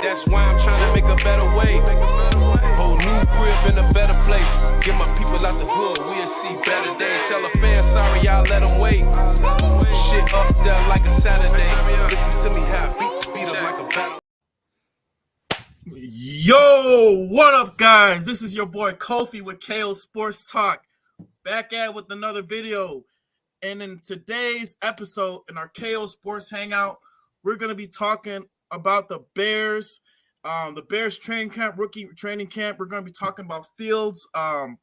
That's why I'm trying to make a better way. Whole new crib in a better place. Get my people out the hood, we'll see better days. Tell a fan sorry, y'all let them wait. Shit up there like a Saturday. Listen to me how I beat the speed up like a battle. Yo, what up, guys? This is your boy Kofi with KO Sports Talk, back at with another video. And in today's episode, in our KO Sports Hangout, we're going to be talking about the Bears, training camp, rookie training camp. We're going to be talking about Fields'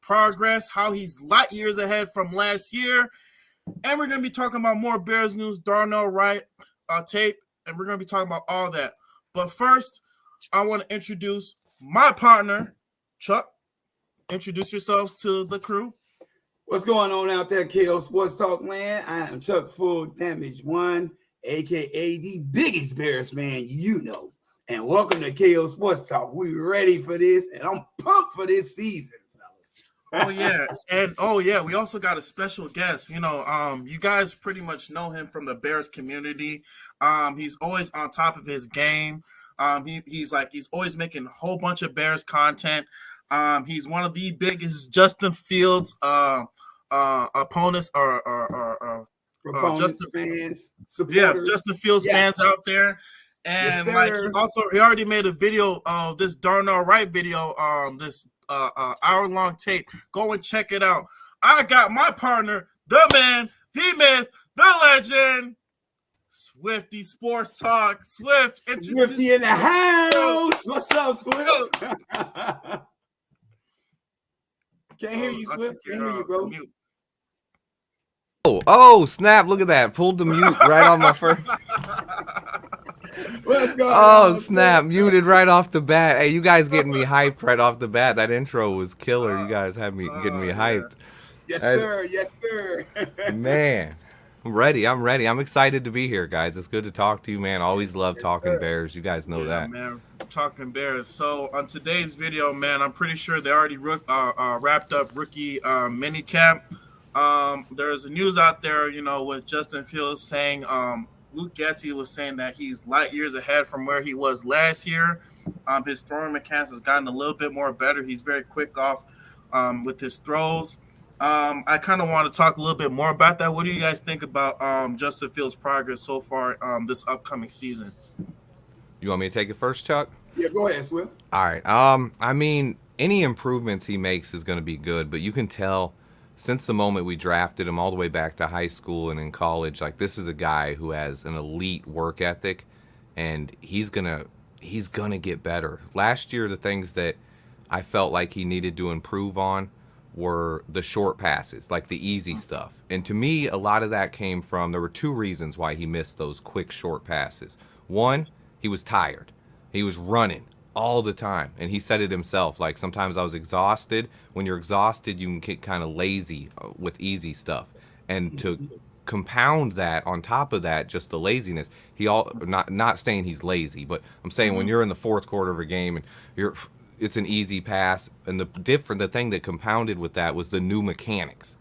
progress, how he's light years ahead from last year. And we're going to be talking about more Bears news, Darnell Wright tape, and we're going to be talking about all that. But first, I want to introduce my partner, Chuck. Introduce yourselves to the crew. What's going on out there, KO Sports Talk land? I am Chuck Full Damage One, aka the biggest Bears fan you know. And welcome to KO Sports Talk. We're ready for this, and I'm pumped for this season, fellas. We also got a special guest. You guys pretty much know him from the Bears community. He's always on top of his game. He's always making a whole bunch of Bears content. He's one of the biggest Justin Fields opponents or Justin fans, supporters. Justin Fields fans out there. And he already made a video of this Darnell Wright video, this hour-long tape. Go and check it out. I got my partner, the man, the myth, the legend, Swifty Sports Talk. Swifty in the house. What's up, Swift? Can't hear you, Swift. Can't hear you, bro. Oh, snap. Look at that. Pulled the mute right on my first. Let's go. Oh, snap. Muted right off the bat. Hey, you guys getting me hyped right off the bat. That intro was killer. You guys had me getting me hyped. Yes, sir. Yes, sir. Man, I'm ready. I'm excited to be here, guys. It's good to talk to you, man. Always love talking Bears. You guys know that. Man, talking Bears. So on today's video, man, I'm pretty sure they already wrapped up rookie mini camp. There's a news out there, with Justin Fields saying Luke Getsy was saying that he's light years ahead from where he was last year. His throwing mechanics has gotten a little bit more better. He's very quick off with his throws. I kind of want to talk a little bit more about that. What do you guys think about Justin Fields' progress so far this upcoming season? You want me to take it first, Chuck? Yeah, go ahead, Swift. All right. I mean, any improvements he makes is going to be good, but you can tell since the moment we drafted him all the way back to high school and in college, like, this is a guy who has an elite work ethic, and he's gonna get better. Last year, the things that I felt like he needed to improve on were the short passes, like the easy stuff. And to me, a lot of that came from, there were two reasons why he missed those quick short passes. One, he was tired. He was running all the time, and he said it himself, like, sometimes I was exhausted. When you're exhausted, you can get kind of lazy with easy stuff, and to compound that on top of that, just the laziness, not saying he's lazy, but I'm saying when you're in the fourth quarter of a game and it's an easy pass, and the thing that compounded with that was the new mechanics.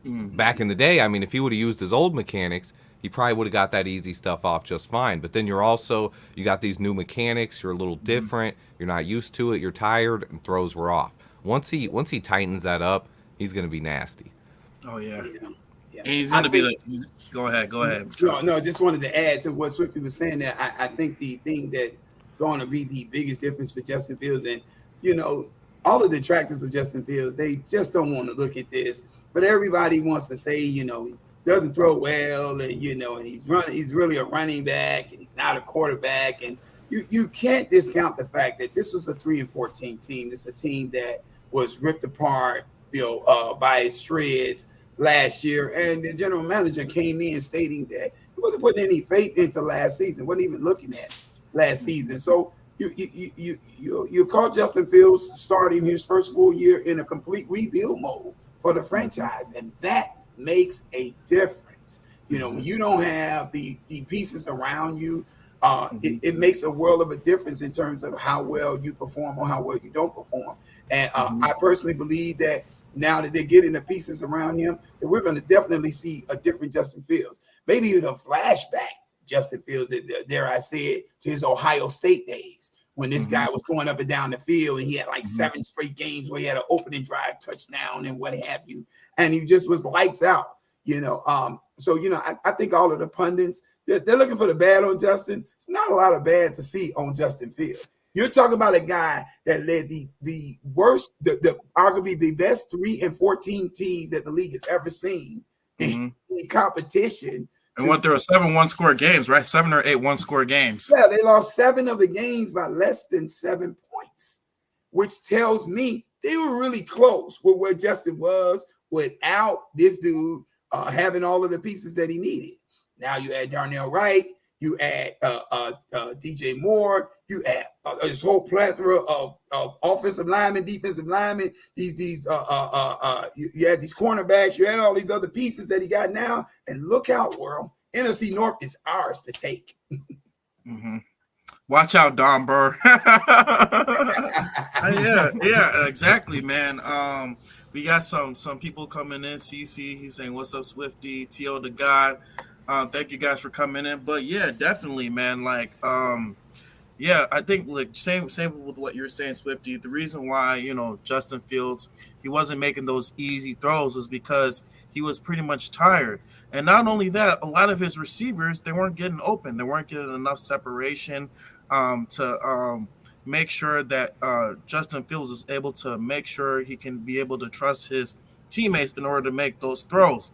Back in the day, I mean, if he would have used his old mechanics, he probably would have got that easy stuff off just fine. But then you got these new mechanics. You're a little different. You're not used to it. You're tired, and throws were off. Once he tightens that up, he's going to be nasty. Oh yeah. And he's going to be like. Go ahead. No, just wanted to add to what Swifty was saying. That I think the thing that's going to be the biggest difference for Justin Fields, and all of the detractors of Justin Fields, they just don't want to look at this. But everybody wants to say, he doesn't throw well, and and he's really a running back, and he's not a quarterback. And you can't discount the fact that this was a 3-14 team. It's a team that was ripped apart, by its shreds last year. And the general manager came in stating that he wasn't putting any faith into last season, wasn't even looking at last season. So you call Justin Fields starting his first full year in a complete rebuild mode for the franchise, and that makes a difference. When you don't have the pieces around you, it makes a world of a difference in terms of how well you perform or how well you don't perform. And I personally believe that now that they're getting the pieces around him, that we're going to definitely see a different Justin Fields. Maybe even a flashback Justin Fields, dare I say it, to his Ohio State days, when this guy was going up and down the field and he had like 7 straight games where he had an opening drive touchdown and what have you. And he just was lights out, you know. So, you know, I think all of the pundits, they're looking for the bad on Justin. It's not a lot of bad to see on Justin Fields. You're talking about a guy that led the worst, arguably the best 3-14 team that the league has ever seen in competition. And went through 7 one-score games, right? 7 or 8 one-score games. Yeah, they lost 7 of the games by less than 7 points, which tells me they were really close with where Justin was without this dude having all of the pieces that he needed. Now you add Darnell Wright, you add DJ Moore, you add this whole plethora of offensive linemen, defensive linemen, you had these cornerbacks, you had all these other pieces that he got now, and look out, world. NFC North is ours to take. Watch out, Don Burr. yeah, exactly, man. We got some people coming in. CC, he's saying, "What's up, Swifty?" T.O. the God. Thank you guys for coming in. But yeah, definitely, man. Like, yeah, I think like same with what you're saying, Swifty. The reason why, you know, Justin Fields, he wasn't making those easy throws is because he was pretty much tired. And not only that, a lot of his receivers, they weren't getting open. They weren't getting enough separation to make sure that Justin Fields is able to make sure he can be able to trust his teammates in order to make those throws.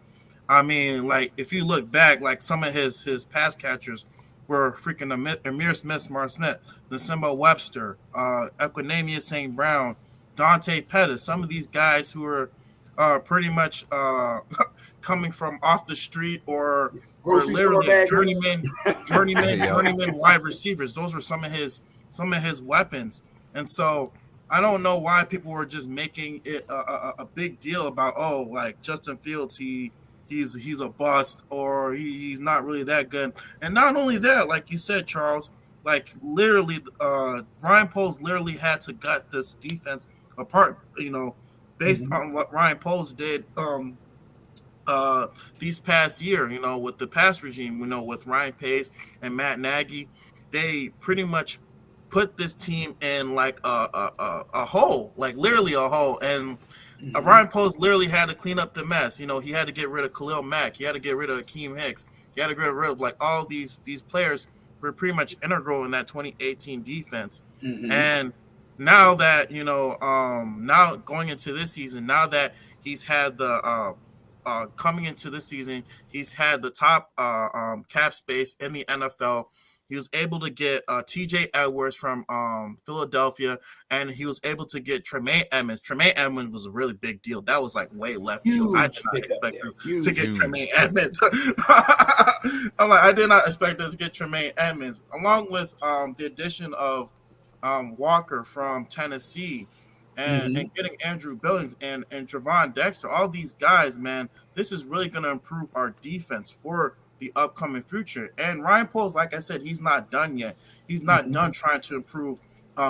I mean, like, if you look back, like, some of his pass catchers were freaking Amir Smith, December Webster, Equinemius St. Brown, Dante Pettis, some of these guys who are pretty much coming from off the street or literally journeyman wide receivers. Those were some of his weapons. And so I don't know why people were just making it a big deal about, oh, like, Justin Fields, he's a bust, or he's not really that good. And not only that, like you said, Charles, like, literally Ryan Poles literally had to gut this defense apart, you know, based on what Ryan Poles did these past year, you know, with the pass regime, you know, with Ryan Pace and Matt Nagy. They pretty much put this team in like a hole, like literally a hole. And Ryan Poles literally had to clean up the mess. You know, he had to get rid of Khalil Mack. He had to get rid of Akeem Hicks. He had to get rid of like all these players were pretty much integral in that 2018 defense. And now that, you know, now going into this season, now that he's had the coming into this season, he's had the top cap space in the NFL. He was able to get T.J. Edwards from Philadelphia, and he was able to get Tremaine Edmonds. Tremaine Edmonds was a really big deal. That was like way left field. I did not expect to get Tremaine Edmonds. I'm like, I did not expect us to get Tremaine Edmonds, along with the addition of Walker from Tennessee, and getting Andrew Billings and Trevon Dexter. All these guys, man, this is really going to improve our defense for the upcoming future. And Ryan Poles, like I said, he's not done yet. He's not done trying to improve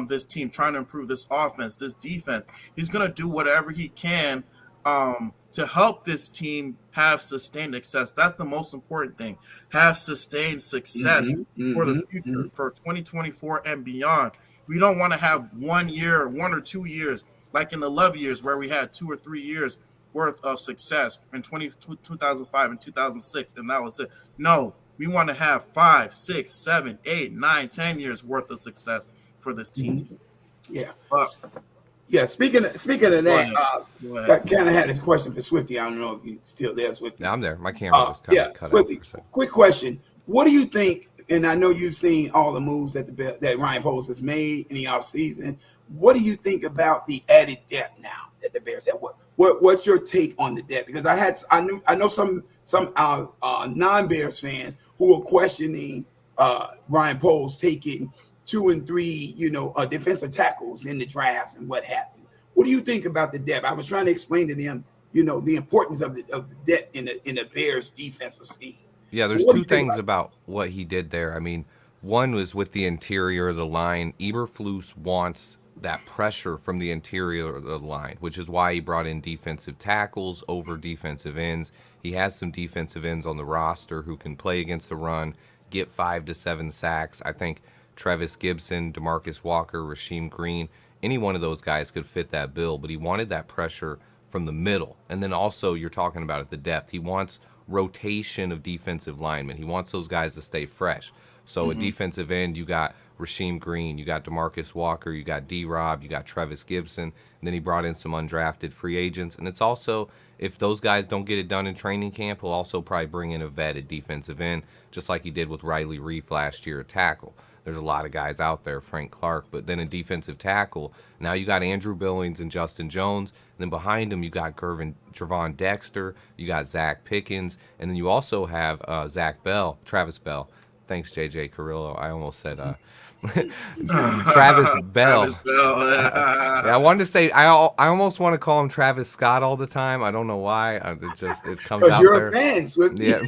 this team, trying to improve this offense, this defense. He's going to do whatever he can to help this team have sustained success. That's the most important thing. Have sustained success for the future, for 2024 and beyond. We don't want to have 1 year, 1 or 2 years, like in the Love years where we had 2 or 3 years worth of success in 2005 and 2006, and that was it. No, we want to have 5, 6, 7, 8, 9, 10 years worth of success for this team. Yeah. Speaking of that, I kind of had this question for Swifty. I don't know if you're still there, Swifty. Yeah, I'm there. My camera was kind of cut Swifty, out. Quick question. What do you think, and I know you've seen all the moves that Ryan Poles has made in the offseason. What do you think about the added depth now that the Bears have? What's your take on the depth? Because I know some non-Bears fans who are questioning Ryan Poles taking 2 and 3, defensive tackles in the draft and what have you. What do you think about the depth? I was trying to explain to them, the importance of the depth in the Bears defensive scheme. Yeah, there's two things about what he did there. I mean, one was with the interior of the line. Eberflus wants that pressure from the interior of the line, which is why he brought in defensive tackles over defensive ends. He has some defensive ends on the roster who can play against the run, get 5 to 7 sacks. I think Travis Gibson, DeMarcus Walker, Rasheem Green. Any one of those guys could fit that bill, but he wanted that pressure from the middle. And then also you're talking about at the depth. He wants rotation of defensive linemen. He wants those guys to stay fresh. So at defensive end, you got Rasheem Green, you got DeMarcus Walker, you got D-Rob, you got Travis Gibson, and then he brought in some undrafted free agents. And it's also, if those guys don't get it done in training camp, he'll also probably bring in a vet at defensive end, just like he did with Riley Reif last year at tackle. There's a lot of guys out there, Frank Clark, but then in defensive tackle, now you got Andrew Billings and Justin Jones, and then behind him you got Gervon Dexter, you got Zach Pickens, and then you also have Travis Bell. Thanks, JJ Carrillo. I almost said Travis Bell. Travis Bell. Yeah, I wanted to say I almost want to call him Travis Scott all the time. I don't know why. It comes out because you're there. a fan, Swifty. Yeah.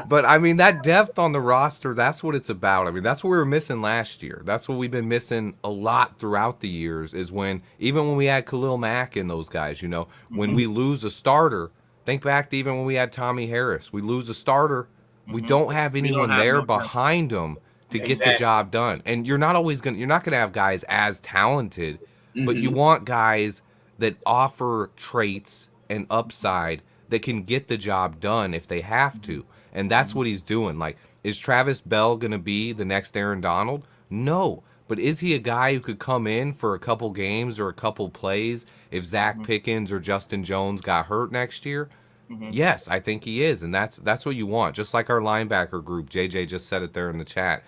But I mean, that depth on the roster, that's what it's about. I mean, that's what we were missing last year. That's what we've been missing a lot throughout the years, is even when we had Khalil Mack and those guys, when we lose a starter, think back to even when we had Tommy Harris. We lose a starter, we don't have anyone there behind him to get the job done. And you're not gonna have guys as talented, but you want guys that offer traits and upside that can get the job done if they have to. And that's what he's doing. Like, is Travis Bell going to be the next Aaron Donald? No. But is he a guy who could come in for a couple games or a couple plays if Zach Pickens or Justin Jones got hurt next year? Yes, I think he is. And that's what you want. Just like our linebacker group. JJ just said it there in the chat.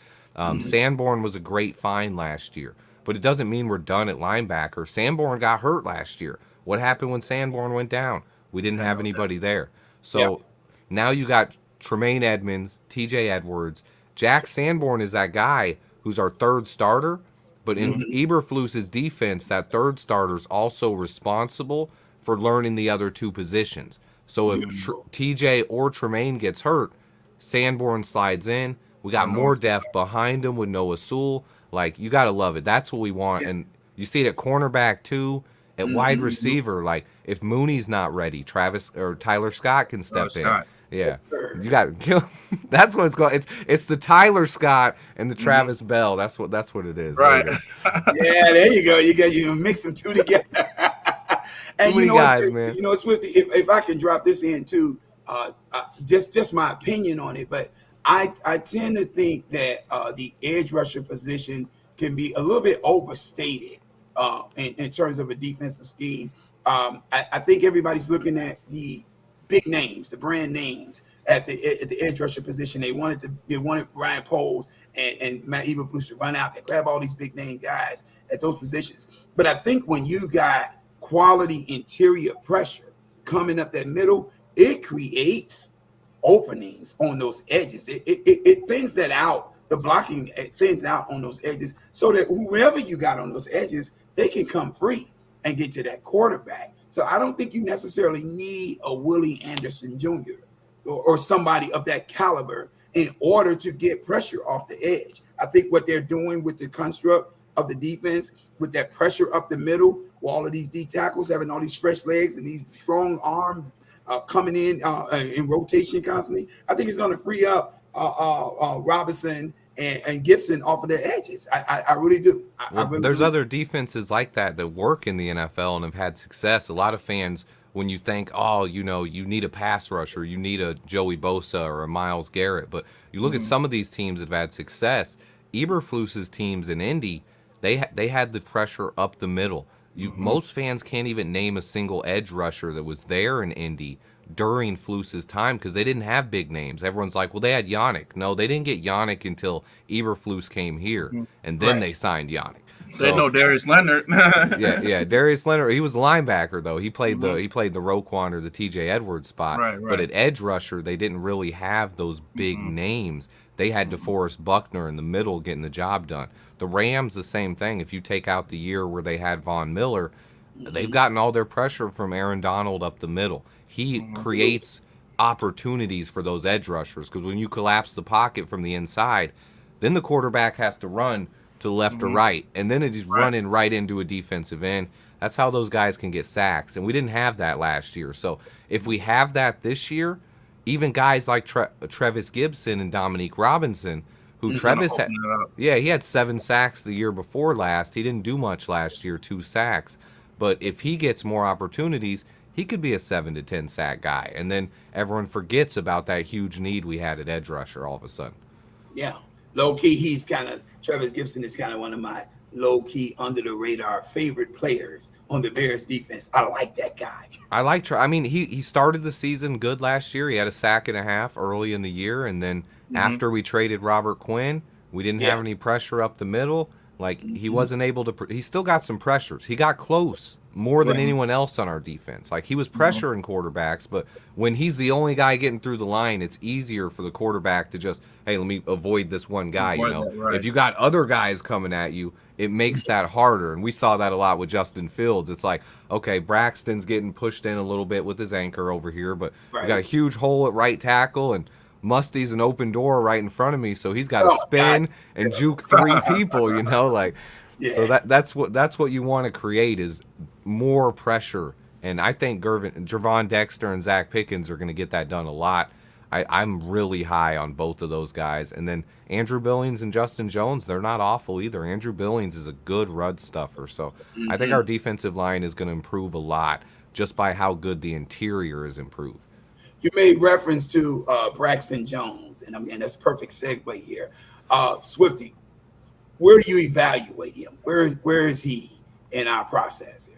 Sanborn was a great find last year. But it doesn't mean we're done at linebacker. Sanborn got hurt last year. What happened when Sanborn went down? We didn't have anybody there. So now you got Tremaine Edmonds, TJ Edwards. Jack Sanborn is that guy who's our third starter, but in Eberflus's defense, that third starter is also responsible for learning the other two positions. So if TJ or Tremaine gets hurt, Sanborn slides in. We got more depth behind him with Noah Sewell. Like, you got to love it. That's what we want. And you see it at cornerback too, at wide receiver. Like, if Mooney's not ready, Tyler Scott can step in. Yeah, you got to kill. That's what it's called. It's the Tyler Scott and the Travis Bell. That's what it is. Right. Yeah, there you go. You mix them two together. And Too many guys, man. Swifty, if I can drop this in too, just my opinion on it, but I tend to think that the edge rusher position can be a little bit overstated in terms of a defensive scheme. I think everybody's looking at the big names, the brand names at the edge rusher position. They wanted Ryan Poles and Matt Eberflus to run out and grab all these big name guys at those positions. But I think when you got quality interior pressure coming up that middle, it creates openings on those edges. It thins that out. The blocking thins out on those edges so that whoever you got on those edges, they can come free and get to that quarterback. So I don't think you necessarily need a Willie Anderson Jr. or somebody of that caliber in order to get pressure off the edge. I think what they're doing with the construct of the defense, with that pressure up the middle, with all of these D tackles having all these fresh legs and these strong arms coming in rotation constantly, I think it's going to free up Robinson and Gibson off of their edges. I really do. There's other defenses like that work in the NFL and have had success. A lot of fans, when you think, you need a pass rusher, you need a Joey Bosa or a Myles Garrett, but you look at some of these teams that have had success. Eberflus's teams in Indy, they had the pressure up the middle. Most fans can't even name a single edge rusher that was there in Indy during Flus's time because they didn't have big names. Everyone's like, well, they had Yannick. No, they didn't get Yannick until Eberflus came here, and then they signed Yannick. They know Darius Leonard. yeah, Darius Leonard. He was a linebacker though. He played the Roquan or the TJ Edwards spot. Right. But at edge rusher, they didn't really have those big names. They had DeForest Buckner in the middle getting the job done. The Rams, the same thing. If you take out the year where they had Von Miller, they've gotten all their pressure from Aaron Donald up the middle. He creates opportunities for those edge rushers because when you collapse the pocket from the inside, then the quarterback has to run to the left or right, and then it's running right into a defensive end. That's how those guys can get sacks, and we didn't have that last year. So if we have that this year, even guys like Travis Gibson and Dominique Robinson, who He's gonna Trevis had. open it up. Yeah, he had 7 sacks the year before last. He didn't do much last year, 2 sacks. But if he gets more opportunities, he could be a 7 to 10 sack guy. And then everyone forgets about that huge need we had at edge rusher all of a sudden. Yeah. Low key, Travis Gibson is kind of one of my low key under the radar favorite players on the Bears defense. I like that guy. I mean, he started the season good last year. He had a sack and a half early in the year. And then after we traded Robert Quinn, we didn't have any pressure up the middle. Like, he wasn't able to. He still got some pressures. He got close more than anyone else on our defense. Like, he was pressuring quarterbacks, but when he's the only guy getting through the line, it's easier for the quarterback to just, hey, let me avoid this one guy. If you got other guys coming at you, it makes that harder. And we saw that a lot with Justin Fields. It's like, okay, Braxton's getting pushed in a little bit with his anchor over here, but we got a huge hole at right tackle, and Musty's an open door right in front of me, so he's got to spin and juke 3 people, So that's what you want to create is more pressure. And I think Gervon Dexter and Zach Pickens are going to get that done a lot. I'm really high on both of those guys. And then Andrew Billings and Justin Jones, they're not awful either. Andrew Billings is a good run stuffer. So I think our defensive line is going to improve a lot just by how good the interior is improved. You made reference to Braxton Jones, and that's a perfect segue here. Swifty, where do you evaluate him? Where is he in our process here?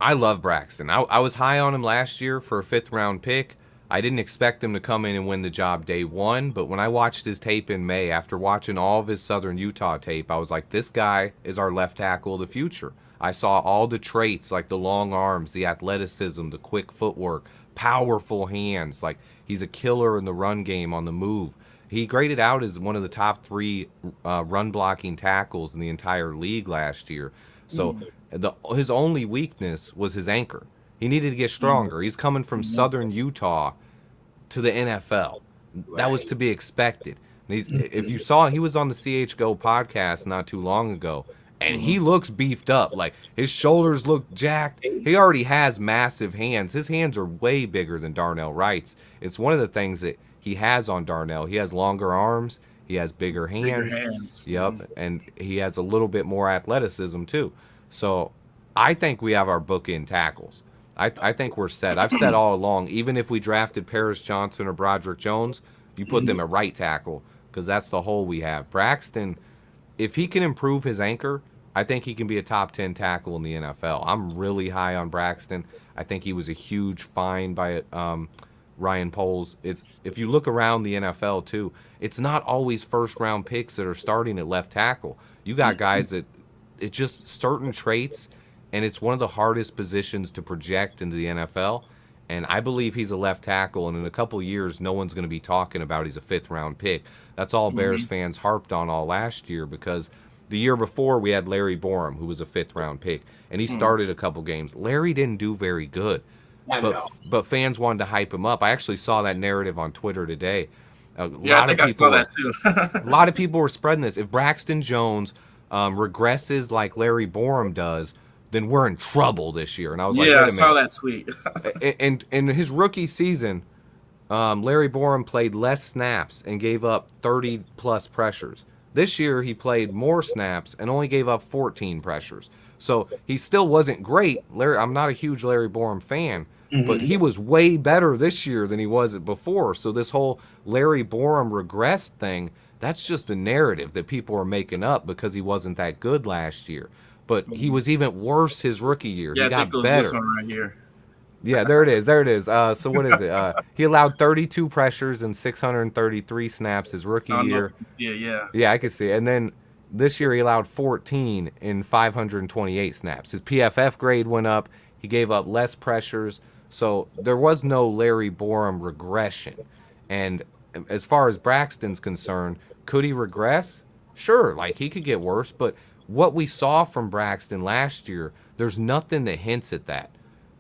I love Braxton. I was high on him last year for a 5th-round pick. I didn't expect him to come in and win the job day one, but when I watched his tape in May, after watching all of his Southern Utah tape, I was like, this guy is our left tackle of the future. I saw all the traits, like the long arms, the athleticism, the quick footwork, powerful hands. Like, he's a killer in the run game on the move. He graded out as one of the top 3 run blocking tackles in the entire league last year. So his only weakness was his anchor. He needed to get stronger. He's coming from Southern Utah to the NFL. That was to be expected. And if you saw, he was on the CHGO podcast not too long ago, and he looks beefed up. Like, his shoulders look jacked. He already has massive hands. His hands are way bigger than Darnell Wright's. It's one of the things that he has on Darnell. He has longer arms. He has bigger hands. Yep, and he has a little bit more athleticism too. So I think we have our bookend tackles. I think we're set. I've said all along, even if we drafted Paris Johnson or Broderick Jones, you put them at right tackle because that's the hole we have. Braxton, if he can improve his anchor, I think he can be a top 10 tackle in the NFL. I'm really high on Braxton. I think he was a huge find by Ryan Poles. If you look around the NFL too, it's not always first-round picks that are starting at left tackle. You got guys that it's just certain traits, and it's one of the hardest positions to project into the NFL. And I believe he's a left tackle, and in a couple years, no one's going to be talking about he's a 5th-round pick. That's all Bears fans harped on all last year because the year before we had Larry Borum, who was a 5th-round pick, and he started a couple games. Larry didn't do very good, but fans wanted to hype him up. I actually saw that narrative on Twitter today. I saw that too. A lot of people were spreading this. If Braxton Jones regresses like Larry Borum does, then we're in trouble this year. And I was like, wait a minute. I saw that tweet. and in his rookie season, Larry Borum played less snaps and gave up 30-plus pressures. This year, he played more snaps and only gave up 14 pressures. So he still wasn't great. I'm not a huge Larry Borum fan, but he was way better this year than he was before. So this whole Larry Borum regressed thing, that's just a narrative that people are making up because he wasn't that good last year. But he was even worse his rookie year. Yeah, he got I think better. This one right here. Yeah, there it is. So what is it? He allowed 32 pressures and 633 snaps his rookie year. Yeah, I can see it. And then this year he allowed 14 in 528 snaps. His PFF grade went up. He gave up less pressures. So there was no Larry Borum regression. And as far as Braxton's concerned, could he regress? Sure, like he could get worse. But what we saw from Braxton last year, there's nothing that hints at that.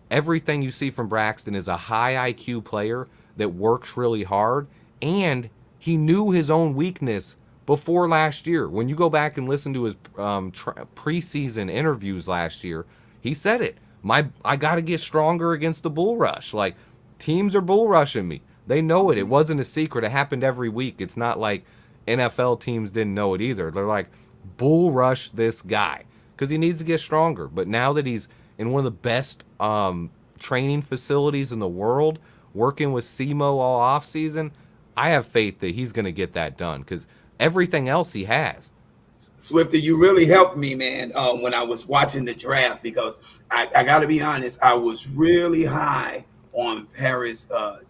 Everything you see from Braxton is a high IQ player that works really hard, and he knew his own weakness before last year. When you go back and listen to his preseason interviews last year, he said it. I got to get stronger against the bull rush. Like, teams are bull rushing me. They know it. It wasn't a secret. It happened every week. It's not like NFL teams didn't know it either. They're like, bull rush this guy because he needs to get stronger. But now that he's in one of the best training facilities in the world, working with SEMO all offseason, I have faith that he's going to get that done because everything else he has. Swifty, you really helped me, man, when I was watching the draft, because I got to be honest, I was really high on Paris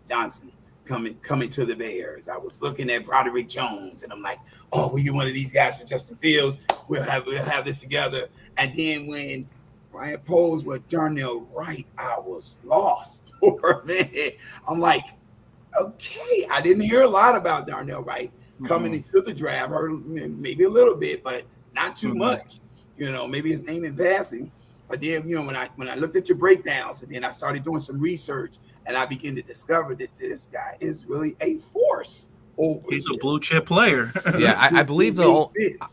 Johnson coming to the Bears. I was looking at Broderick Jones, and I'm like, oh, we get one of these guys for Justin Fields. We'll have this together. And then when Brian Poles with Darnell Wright, I was lost for a minute. I'm like, okay, I didn't hear a lot about Darnell Wright coming into the draft. Heard maybe a little bit, but not too much. You know, maybe his name in passing. But then, you know, when I looked at your breakdowns, and then I started doing some research, and I began to discover that this guy is really a force. He's a blue chip player. Yeah, I believe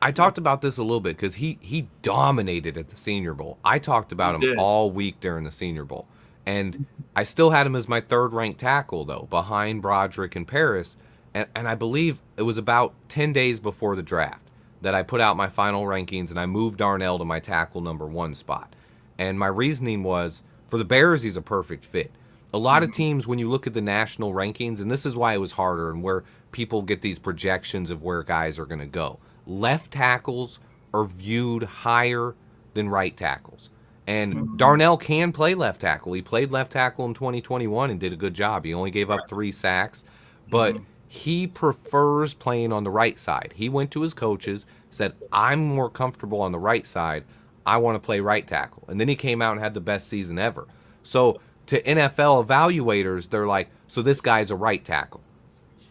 I talked about this a little bit because he dominated at the Senior Bowl. I talked about him all week during the Senior Bowl. And I still had him as my third-ranked tackle, though, behind Broderick and Paris. And I believe it was about 10 days before the draft that I put out my final rankings, and I moved Darnell to my tackle number 1 spot. And my reasoning was, for the Bears, he's a perfect fit. A lot of teams, when you look at the national rankings, and this is why it was harder and where people get these projections of where guys are going to go, left tackles are viewed higher than right tackles. And Darnell can play left tackle. He played left tackle in 2021 and did a good job. He only gave up 3 sacks, but he prefers playing on the right side. He went to his coaches, said, I'm more comfortable on the right side. I want to play right tackle. And then he came out and had the best season ever. So to NFL evaluators, they're like, so this guy's a right tackle.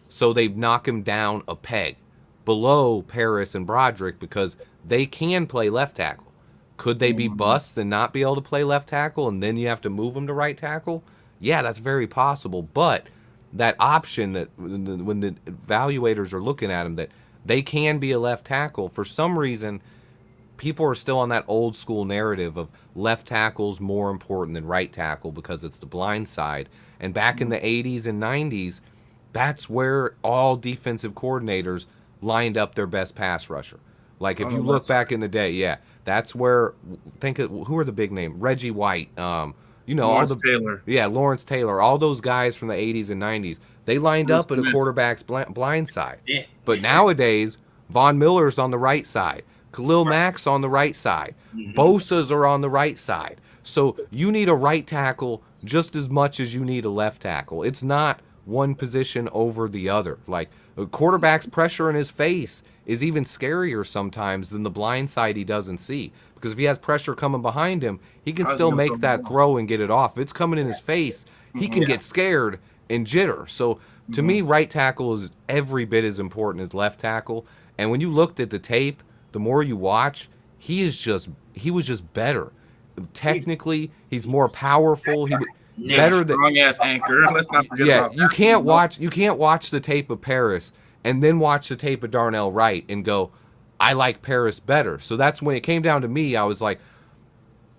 So they knock him down a peg below Paris and Broderick because they can play left tackle. Could they be busts and not be able to play left tackle, and then you have to move them to right tackle? Yeah, that's very possible. But that option that when the evaluators are looking at them, that they can be a left tackle, for some reason, people are still on that old school narrative of left tackle's more important than right tackle because it's the blind side. And back in the 80s and 90s, that's where all defensive coordinators lined up their best pass rusher. Like if you look back in the day, that's where, who are the big name? Reggie White, Lawrence Taylor. Yeah, Lawrence Taylor. All those guys from the 80s and 90s, they lined up at a quarterback's blind side. Yeah. But nowadays, Von Miller's on the right side. Khalil Mack's on the right side. Bosa's are on the right side. So you need a right tackle just as much as you need a left tackle. It's not one position over the other. Like a quarterback's pressure in his face is even scarier sometimes than the blind side he doesn't see. Because if he has pressure coming behind him, he can still make that throw and get it off. If it's coming in his face, he can get scared and jitter. So to me, right tackle is every bit as important as left tackle. And when you looked at the tape, the more you watch, he was just better. Technically, he's more powerful. He better than strong ass anchor. Let's not forget about that. You can't watch the tape of Paris and then watch the tape of Darnell Wright and go, I like Paris better. So that's when it came down to me. I was like,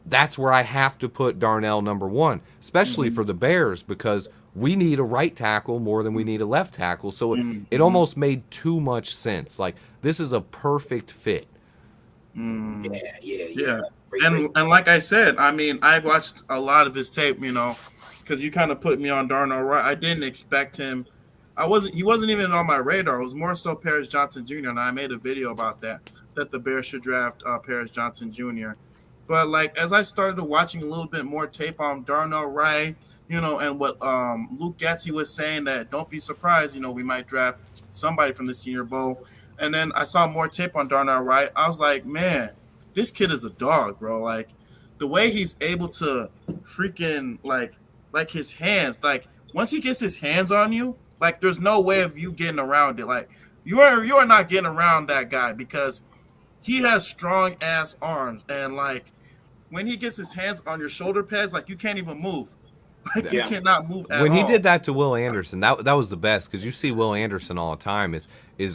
that's where I have to put Darnell number 1, especially for the Bears, because we need a right tackle more than we need a left tackle. So it almost made too much sense. Like, this is a perfect fit. Yeah. And like I said, I mean, I watched a lot of his tape, because you kind of put me on Darnell Wright. I didn't expect him. He wasn't even on my radar. It was more so Paris Johnson Jr., and I made a video about that the Bears should draft Paris Johnson Jr. But like as I started watching a little bit more tape on Darnell Wright, and what Luke Getsy was saying, that don't be surprised, we might draft somebody from the Senior Bowl. And then I saw more tape on Darnell Wright. I was like, man, this kid is a dog, bro. Like the way he's able to freaking like his hands, like once he gets his hands on you, like there's no way of you getting around it. Like you are not getting around that guy because he has strong ass arms, and like when he gets his hands on your shoulder pads, like you can't even move. Like you cannot move at all. When he did that to Will Anderson, that was the best, because you see Will Anderson all the time is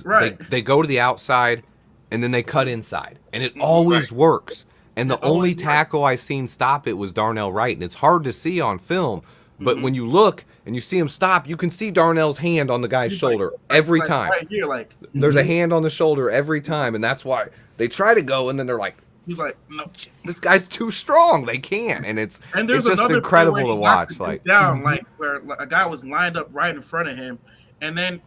right. They go to the outside and then they cut inside, and it always works. And the only tackle I seen stop it was Darnell Wright, and it's hard to see on film. But when you look and you see him stop, you can see Darnell's hand on the guy's He's shoulder like, every time. right here, like There's a hand on the shoulder every time, and that's why they try to go, and then they're like, he's like, no. this guy's too strong. They can't, and it's There's just another incredible play where to he knocks watch. the Like dude down, like where a guy was lined up right in front of him, and then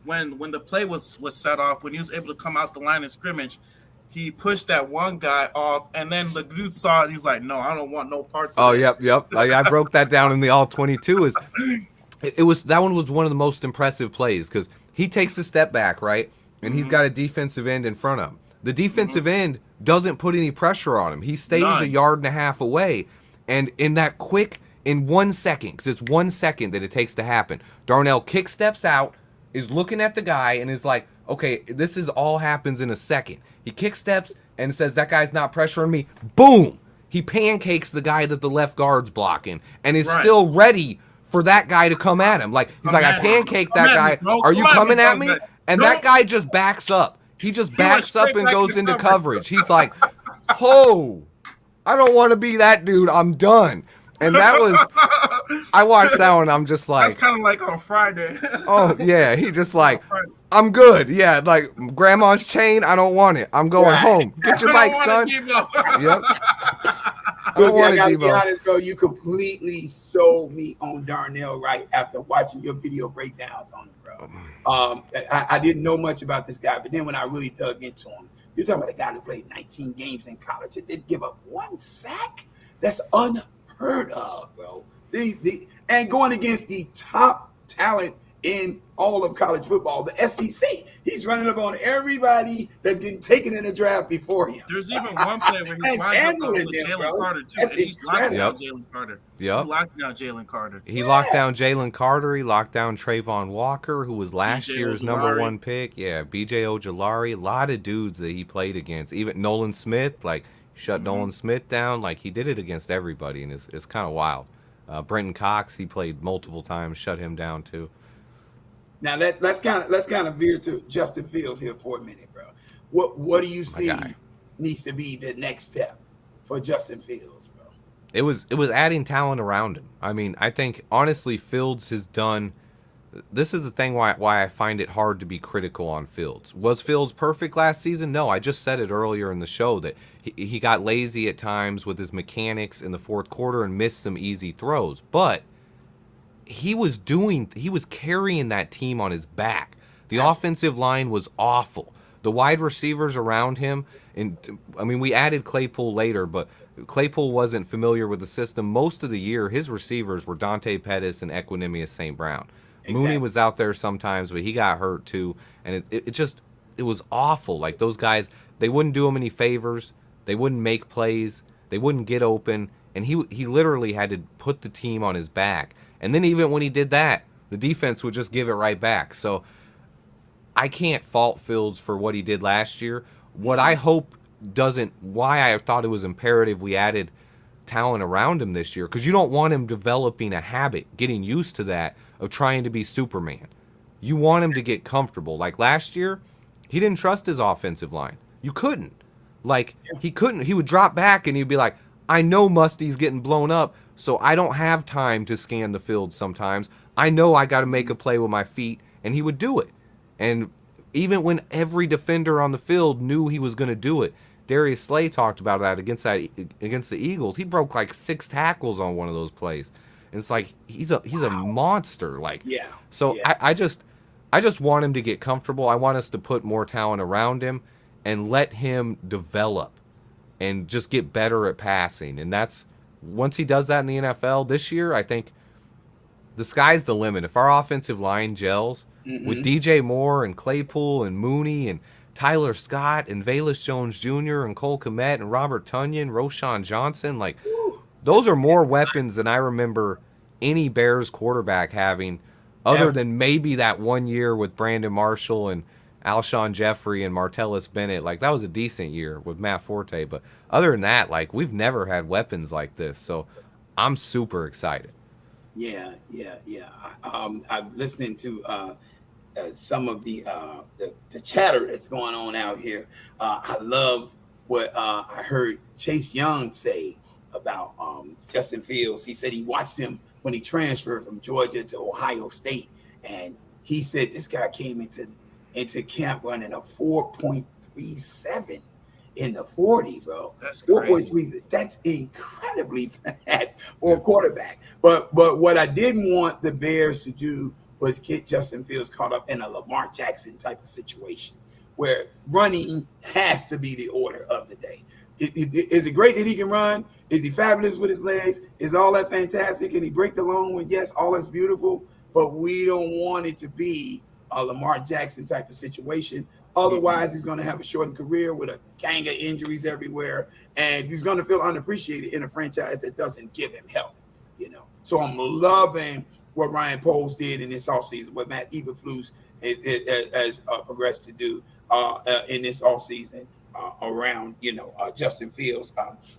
when the play was set off, when he was able to come out the line of scrimmage, he pushed that one guy off, and then the dude saw it. He's like, "No, I don't want no parts of it." Yep. I broke that down in the all 22. Is it was that one was one of the most impressive plays because he takes a step back, right, and he's got a defensive end in front of him. The defensive end doesn't put any pressure on him. He stays a yard and a half away, and in 1 second, because it's 1 second that it takes to happen, Darnell kick steps out, is looking at the guy, and is like, okay, this is all happens in a second. He kick steps and says, that guy's not pressuring me. Boom! He pancakes the guy that the left guard's blocking and is still ready for that guy to come at him. Like, he's like, I pancaked that guy. Are you coming at me? And that guy just backs up. He just backs up and goes into coverage. He's like, oh, I don't want to be that dude. I'm done. And that was, I watched that one. I'm just like, that's kind of like on Friday. oh yeah, he just like, I'm good. Yeah, like grandma's chain. I don't want it. I'm going home. Get your bike, son. Yep. So I gotta be honest, bro. You completely sold me on Darnell Wright after watching your video breakdowns on him, bro. I didn't know much about this guy, but then when I really dug into him, you're talking about a guy who played 19 games in college and didn't give up 1 sack. That's unheard of, bro. And going against the top talent in all of college football, the SEC. He's running up on everybody that's getting taken in the draft before him. There's even one play where he's lined up with Jalen Carter, too. And he's locked down Jalen Carter. Yep. He locks down Jalen Carter. He locked down Jalen Carter. He locked down Trayvon Walker, who was last year's number 1 pick. Yeah, B.J. Ojolari. A lot of dudes that he played against. Even Nolan Smith, like, shut Nolan Smith down. Like, he did it against everybody, and it's kind of wild. Brenton Cox, he played multiple times, shut him down, too. Now let's kind of veer to Justin Fields here for a minute, bro. What do you see needs to be the next step for Justin Fields, bro? It was adding talent around him. I mean, I think honestly Fields has done. This is the thing why I find it hard to be critical on Fields. Was Fields perfect last season? No, I just said it earlier in the show that he got lazy at times with his mechanics in the fourth quarter and missed some easy throws, but he was carrying that team on his back. The offensive line was awful. The wide receivers around him, and I mean, we added Claypool later, but Claypool wasn't familiar with the system. Most of the year, his receivers were Dante Pettis and Equanimous St. Brown. Exactly. Mooney was out there sometimes, but he got hurt too, and it was awful. Like, those guys, they wouldn't do him any favors. They wouldn't make plays. They wouldn't get open, and he literally had to put the team on his back. And then even when he did that, the defense would just give it right back. So I can't fault Fields for what he did last year. What I hope why I thought it was imperative we added talent around him this year, because you don't want him developing a habit, getting used to that, of trying to be Superman. You want him to get comfortable. Like last year, he didn't trust his offensive line. You couldn't. Like, he couldn't. He would drop back and he'd be like, I know Musty's getting blown up, so I don't have time to scan the field sometimes. I know I got to make a play with my feet, and he would do it. And even when every defender on the field knew he was going to do it, Darius Slay talked about that against the Eagles. He broke like 6 tackles on one of those plays. And it's like he's a monster. Like, so I just want him to get comfortable. I want us to put more talent around him and let him develop and just get better at passing. And that's, once he does that in the NFL this year, I think the sky's the limit. If our offensive line gels with DJ Moore and Claypool and Mooney and Tyler Scott and Velus Jones Jr. and Cole Kmet and Robert Tonyan, Roshan Johnson, like, those are more weapons than I remember any Bears quarterback having, other than maybe that 1 year with Brandon Marshall and Alshon Jeffrey and Martellus Bennett. Like, that was a decent year with Matt Forte, but other than that, like, we've never had weapons like this, so I'm super excited. Yeah. I'm listening to some of the chatter that's going on out here. I love what I heard Chase Young say about Justin Fields. He said he watched him when he transferred from Georgia to Ohio State, and he said this guy came into camp running a 4.37 in the 40, bro. That's 4.3. That's incredibly fast for a quarterback. But what I didn't want the Bears to do was get Justin Fields caught up in a Lamar Jackson type of situation where running has to be the order of the day. Is it great that he can run? Is he fabulous with his legs? Is all that fantastic? Can he break the long one? Yes, all that's beautiful. But we don't want it to be a Lamar Jackson type of situation. Otherwise, he's going to have a shortened career with a gang of injuries everywhere, and he's going to feel unappreciated in a franchise that doesn't give him help. So I'm loving what Ryan Poles did in this offseason, what Matt Eberflus has progressed to do in this offseason around Justin Fields.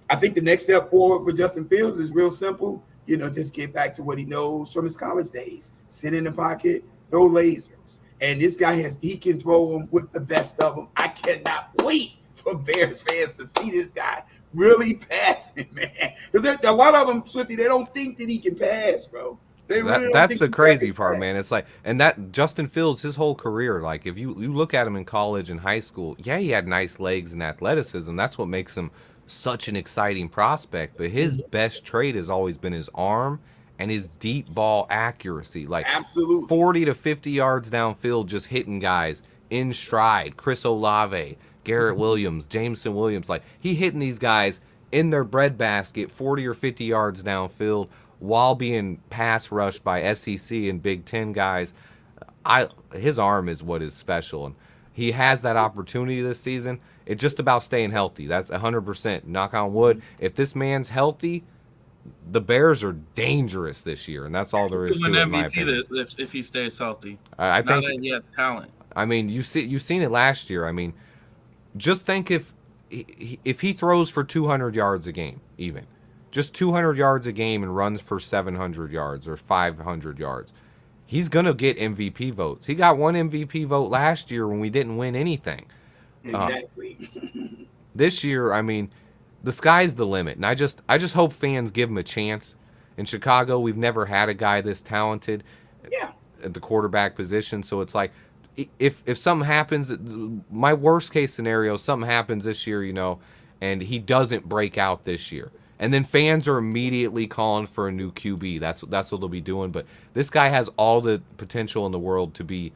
I think the next step forward for Justin Fields is real simple. Just get back to what he knows from his college days: sit in the pocket, throw lasers. And this guy he can throw them with the best of them. I cannot wait for Bears fans to see this guy really passing, man. Because a lot of them, Swifty, they don't think that he can pass, bro. That's the crazy part, man. It's like, and that Justin Fields, his whole career, like if you look at him in college and high school, yeah, he had nice legs and athleticism. That's what makes him such an exciting prospect. But his best trait has always been his arm and his deep ball accuracy, like absolutely 40 to 50 yards downfield, just hitting guys in stride. Chris Olave, Garrett Williams, Jameson Williams, like he hitting these guys in their breadbasket 40 or 50 yards downfield while being pass rushed by SEC and Big Ten guys. His arm is what is special, and he has that opportunity this season. It's just about staying healthy. That's 100%. Knock on wood. If this man's healthy, the Bears are dangerous this year, and that's all there is to it, in my opinion. If he stays healthy. I think that he has talent. I mean, you've seen it last year. I mean, just think if he throws for 200 yards a game, even just 200 yards a game, and runs for 700 yards or 500 yards, he's gonna get MVP votes. He got one MVP vote last year when we didn't win anything. Exactly. This year, I mean, the sky's the limit, and I just hope fans give him a chance. In Chicago, we've never had a guy this talented at the quarterback position, so it's like if something happens, my worst case scenario, something happens this year, and he doesn't break out this year, and then fans are immediately calling for a new QB. That's what they'll be doing. But this guy has all the potential in the world to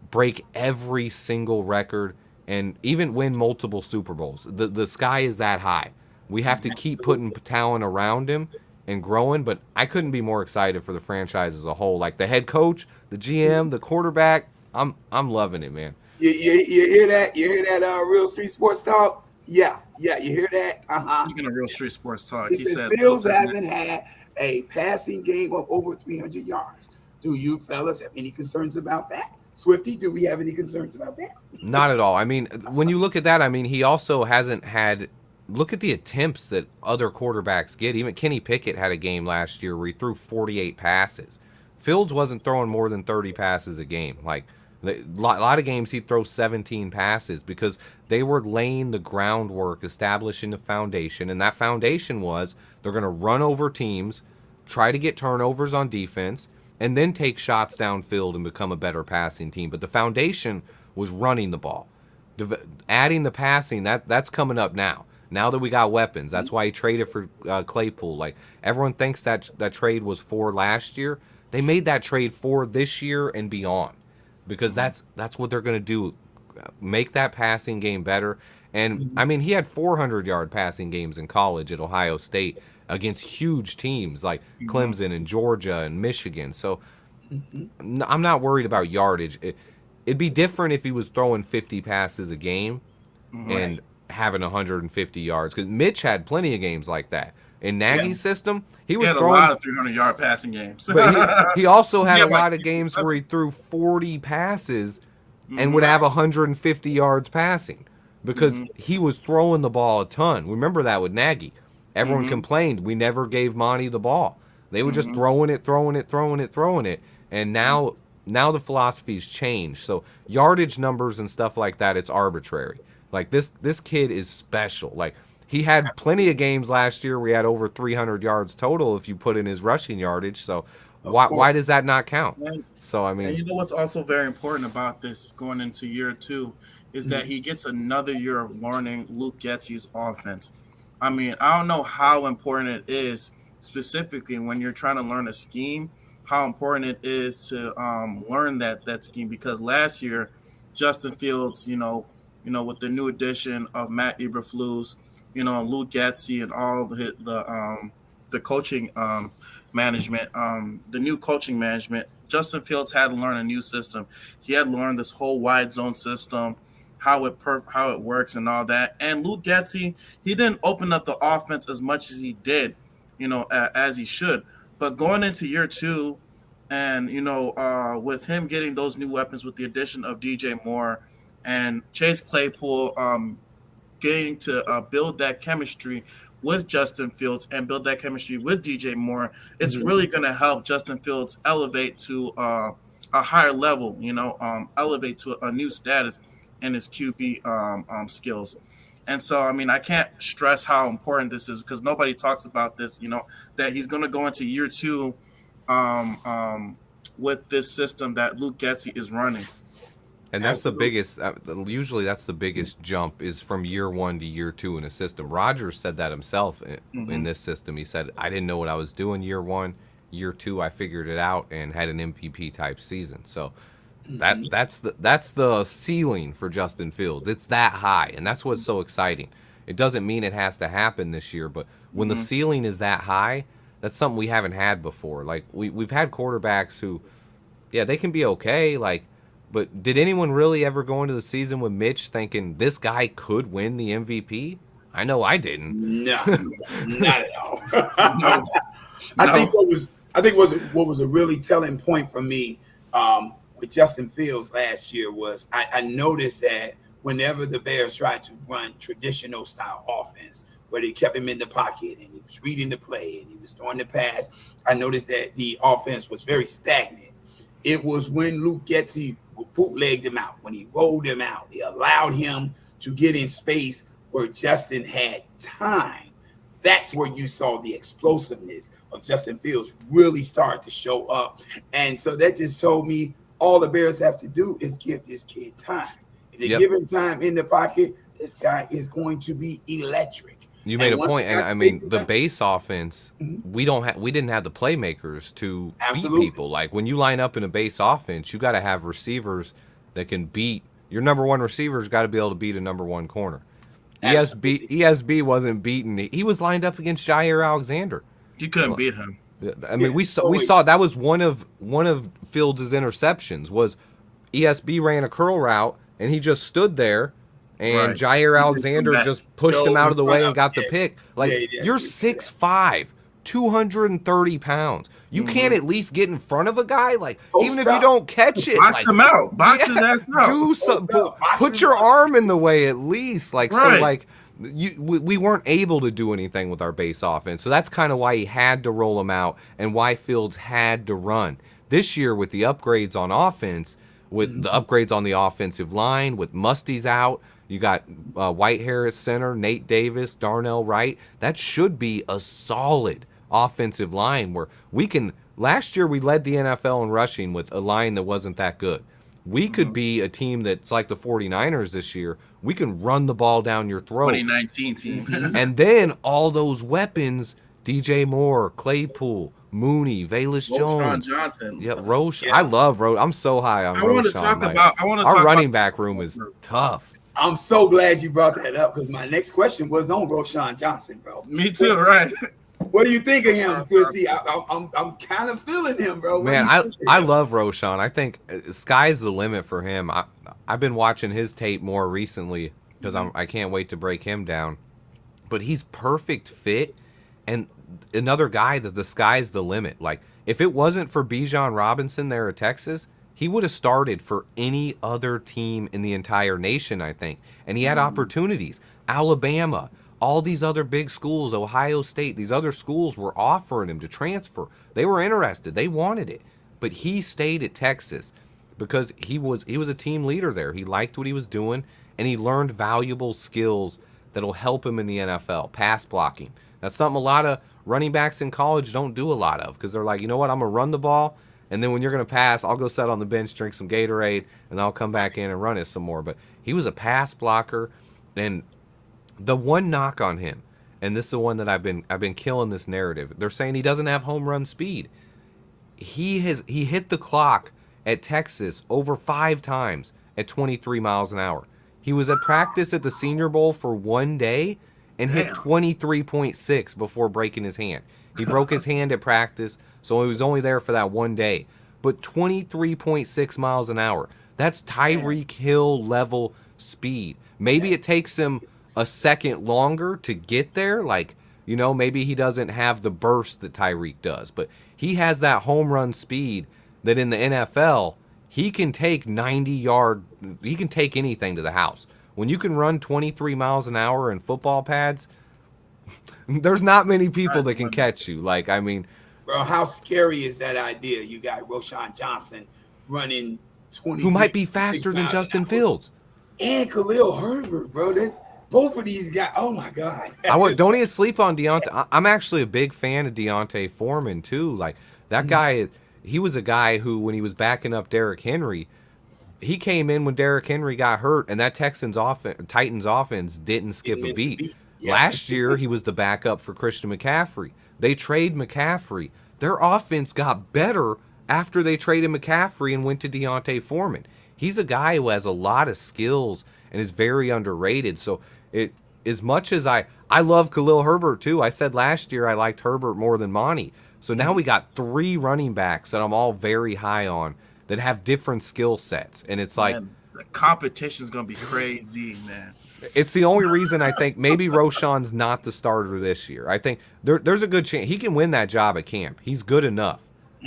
break every single record and even win multiple Super Bowls. The sky is that high. We have to keep putting talent around him and growing, but I couldn't be more excited for the franchise as a whole. Like the head coach, the GM, the quarterback, I'm loving it, man. You hear that? You hear that Real Street Sports Talk? Yeah, you hear that? Speaking of Real Street Sports Talk, he said Fields hasn't had a passing game of over 300 yards. Do you fellas have any concerns about that? Swifty, do we have any concerns about that? Not at all. I mean, when you look at that, I mean, he also hasn't had – look at the attempts that other quarterbacks get. Even Kenny Pickett had a game last year where he threw 48 passes. Fields wasn't throwing more than 30 passes a game. Like a lot of games he'd throw 17 passes because they were laying the groundwork, establishing the foundation, and that foundation was they're going to run over teams, try to get turnovers on defense, and then take shots downfield and become a better passing team. But the foundation was running the ball. Adding the passing, that's coming up now. Now that we got weapons, that's why he traded for Claypool. Like everyone thinks that trade was for last year. They made that trade for this year and beyond, because that's what they're going to do, make that passing game better. And I mean, he had 400-yard passing games in college at Ohio State against huge teams like Clemson and Georgia and Michigan. So I'm not worried about yardage. It'd be different if he was throwing 50 passes a game and having 150 yards, because Mitch had plenty of games like that. In Nagy's system, he was had throwing a lot of 300-yard passing games. But he also had a lot of games where he threw 40 passes and would have 150 yards passing because he was throwing the ball a ton. Remember that with Nagy. Everyone complained we never gave Monty the ball. They were just throwing it. And now the philosophy's changed. So yardage numbers and stuff like that, it's arbitrary. Like this kid is special. Like he had plenty of games last year where he had over 300 yards total if you put in his rushing yardage. So why does that not count? So, I mean. And you know what's also very important about this going into year 2 is that he gets another year of learning Luke Getsy's offense. I mean, I don't know how important it is specifically when you're trying to learn a scheme, how important it is to learn that scheme, because last year Justin Fields, with the new addition of Matt Eberflus, Luke Getsy and all the coaching management, the new coaching management, Justin Fields had to learn a new system. He had learned this whole wide zone system, how it works and all that. And Luke Getsy, he didn't open up the offense as much as he did, as he should. But going into year 2, and with him getting those new weapons with the addition of DJ Moore and Chase Claypool, getting to build that chemistry with Justin Fields and build that chemistry with DJ Moore, it's really going to help Justin Fields elevate to a higher level, elevate to a new status in his QB skills. And so, I mean, I can't stress how important this is, because nobody talks about this, that he's going to go into year 2 with this system that Luke Getsy is running. And that's the biggest, usually that's the biggest jump, is from year 1 to year 2 in a system. Rodgers said that himself in this system. He said, I didn't know what I was doing year 1. Year 2, I figured it out and had an MVP type season. So that's the ceiling for Justin Fields. It's that high, and that's what's so exciting. It doesn't mean it has to happen this year, but when the ceiling is that high, that's something we haven't had before. Like, we've had quarterbacks who, yeah, they can be okay, but did anyone really ever go into the season with Mitch thinking this guy could win the MVP? I know I didn't. No, not at all. I think what was a really telling point for me with Justin Fields last year was I noticed that whenever the Bears tried to run traditional style offense, where they kept him in the pocket and he was reading the play and he was throwing the pass, I noticed that the offense was very stagnant. It was when Luke Getsy bootlegged him out, when he rolled him out, he allowed him to get in space where Justin had time. That's where you saw the explosiveness of Justin Fields really start to show up. And so that just told me all the Bears have to do is give this kid time. If they give him time in the pocket, this guy is going to be electric. You made a point, and I mean the base offense. We didn't have the playmakers to beat people. Like, when you line up in a base offense, you got to have receivers that can beat your number 1 receiver's got to be able to beat a number 1 corner. ESB wasn't beaten. He was lined up against Jair Alexander. You couldn't beat him. I mean, we saw that was one of Fields' interceptions. Was ESB ran a curl route and he just stood there. And Jair Alexander just pushed him out of the way and got the pick. Like, you're 6'5", 230 pounds. You can't at least get in front of a guy? Like, even if you don't catch it. Box him out. Box his ass out. Put your arm in the way at least. Like, so, like, we weren't able to do anything with our base offense. So that's kind of why he had to roll him out and why Fields had to run. This year, with the upgrades on offense, with the upgrades on the offensive line, with Musty's out, you got Whitehair at center, Nate Davis, Darnell Wright. That should be a solid offensive line where we can. Last year we led the NFL in rushing with a line that wasn't that good. We could be a team that's like the 49ers this year. We can run the ball down your throat. 2019 team. And then all those weapons, DJ Moore, Claypool, Mooney, Velus Jones. Johnson. Yeah, Roche. Yeah. I love Roche. I'm so high on Roche. Our running back room is tough. I'm so glad you brought that up, because my next question was on Roschon Johnson, bro. Me too, right? What do you think of him, Swifty? I'm kind of feeling him, bro. Man, I love Roschon. I think sky's the limit for him. I've been watching his tape more recently because I can't wait to break him down. But he's perfect fit, and another guy that the sky's the limit. Like, if it wasn't for Bijan Robinson there at Texas, he would have started for any other team in the entire nation, I think. And he had opportunities. Alabama, all these other big schools, Ohio State, these other schools were offering him to transfer. They were interested. They wanted it. But he stayed at Texas because he was a team leader there. He liked what he was doing, and he learned valuable skills that'll help him in the NFL. Pass blocking. That's something a lot of running backs in college don't do a lot of, because they're like, you know what, I'm going to run the ball, and then when you're going to pass, I'll go sit on the bench, drink some Gatorade, and I'll come back in and run it some more. But he was a pass blocker, and the one knock on him, and this is the one that I've been killing this narrative. They're saying he doesn't have home run speed. He hit the clock at Texas over 5 times at 23 miles an hour. He was at practice at the Senior Bowl for 1 day and hit 23.6 before breaking his hand. He broke his hand at practice, so he was only there for that 1 day. But 23.6 miles an hour. That's Tyreek Hill level speed. Maybe it takes him a second longer to get there. Like, you know, maybe he doesn't have the burst that Tyreek does. But he has that home run speed that in the NFL, he can take 90-yard, he can take anything to the house. When you can run 23 miles an hour in football pads, there's not many people that can catch you. Like, I mean, bro, how scary is that idea? You got Roshan Johnson running 20, who might be faster than Justin Fields and Khalil Herbert, bro. That's both of these guys. Oh my God! Don't even sleep on Deontay. I'm actually a big fan of Deontay Foreman too. Like that guy, he was a guy who, when he was backing up Derrick Henry, he came in when Derrick Henry got hurt, and that Titans offense didn't skip a beat. Yeah. Last year, he was the backup for Christian McCaffrey. They trade McCaffrey. Their offense got better after they traded McCaffrey and went to Deontay Foreman. He's a guy who has a lot of skills and is very underrated. So as much as I love Khalil Herbert too. I said last year I liked Herbert more than Monty. So now we got 3 running backs that I'm all very high on that have different skill sets. And it's like, man, the competition's going to be crazy, man. It's the only reason I think maybe Roshan's not the starter this year. I think there's a good chance he can win that job at camp. He's good enough.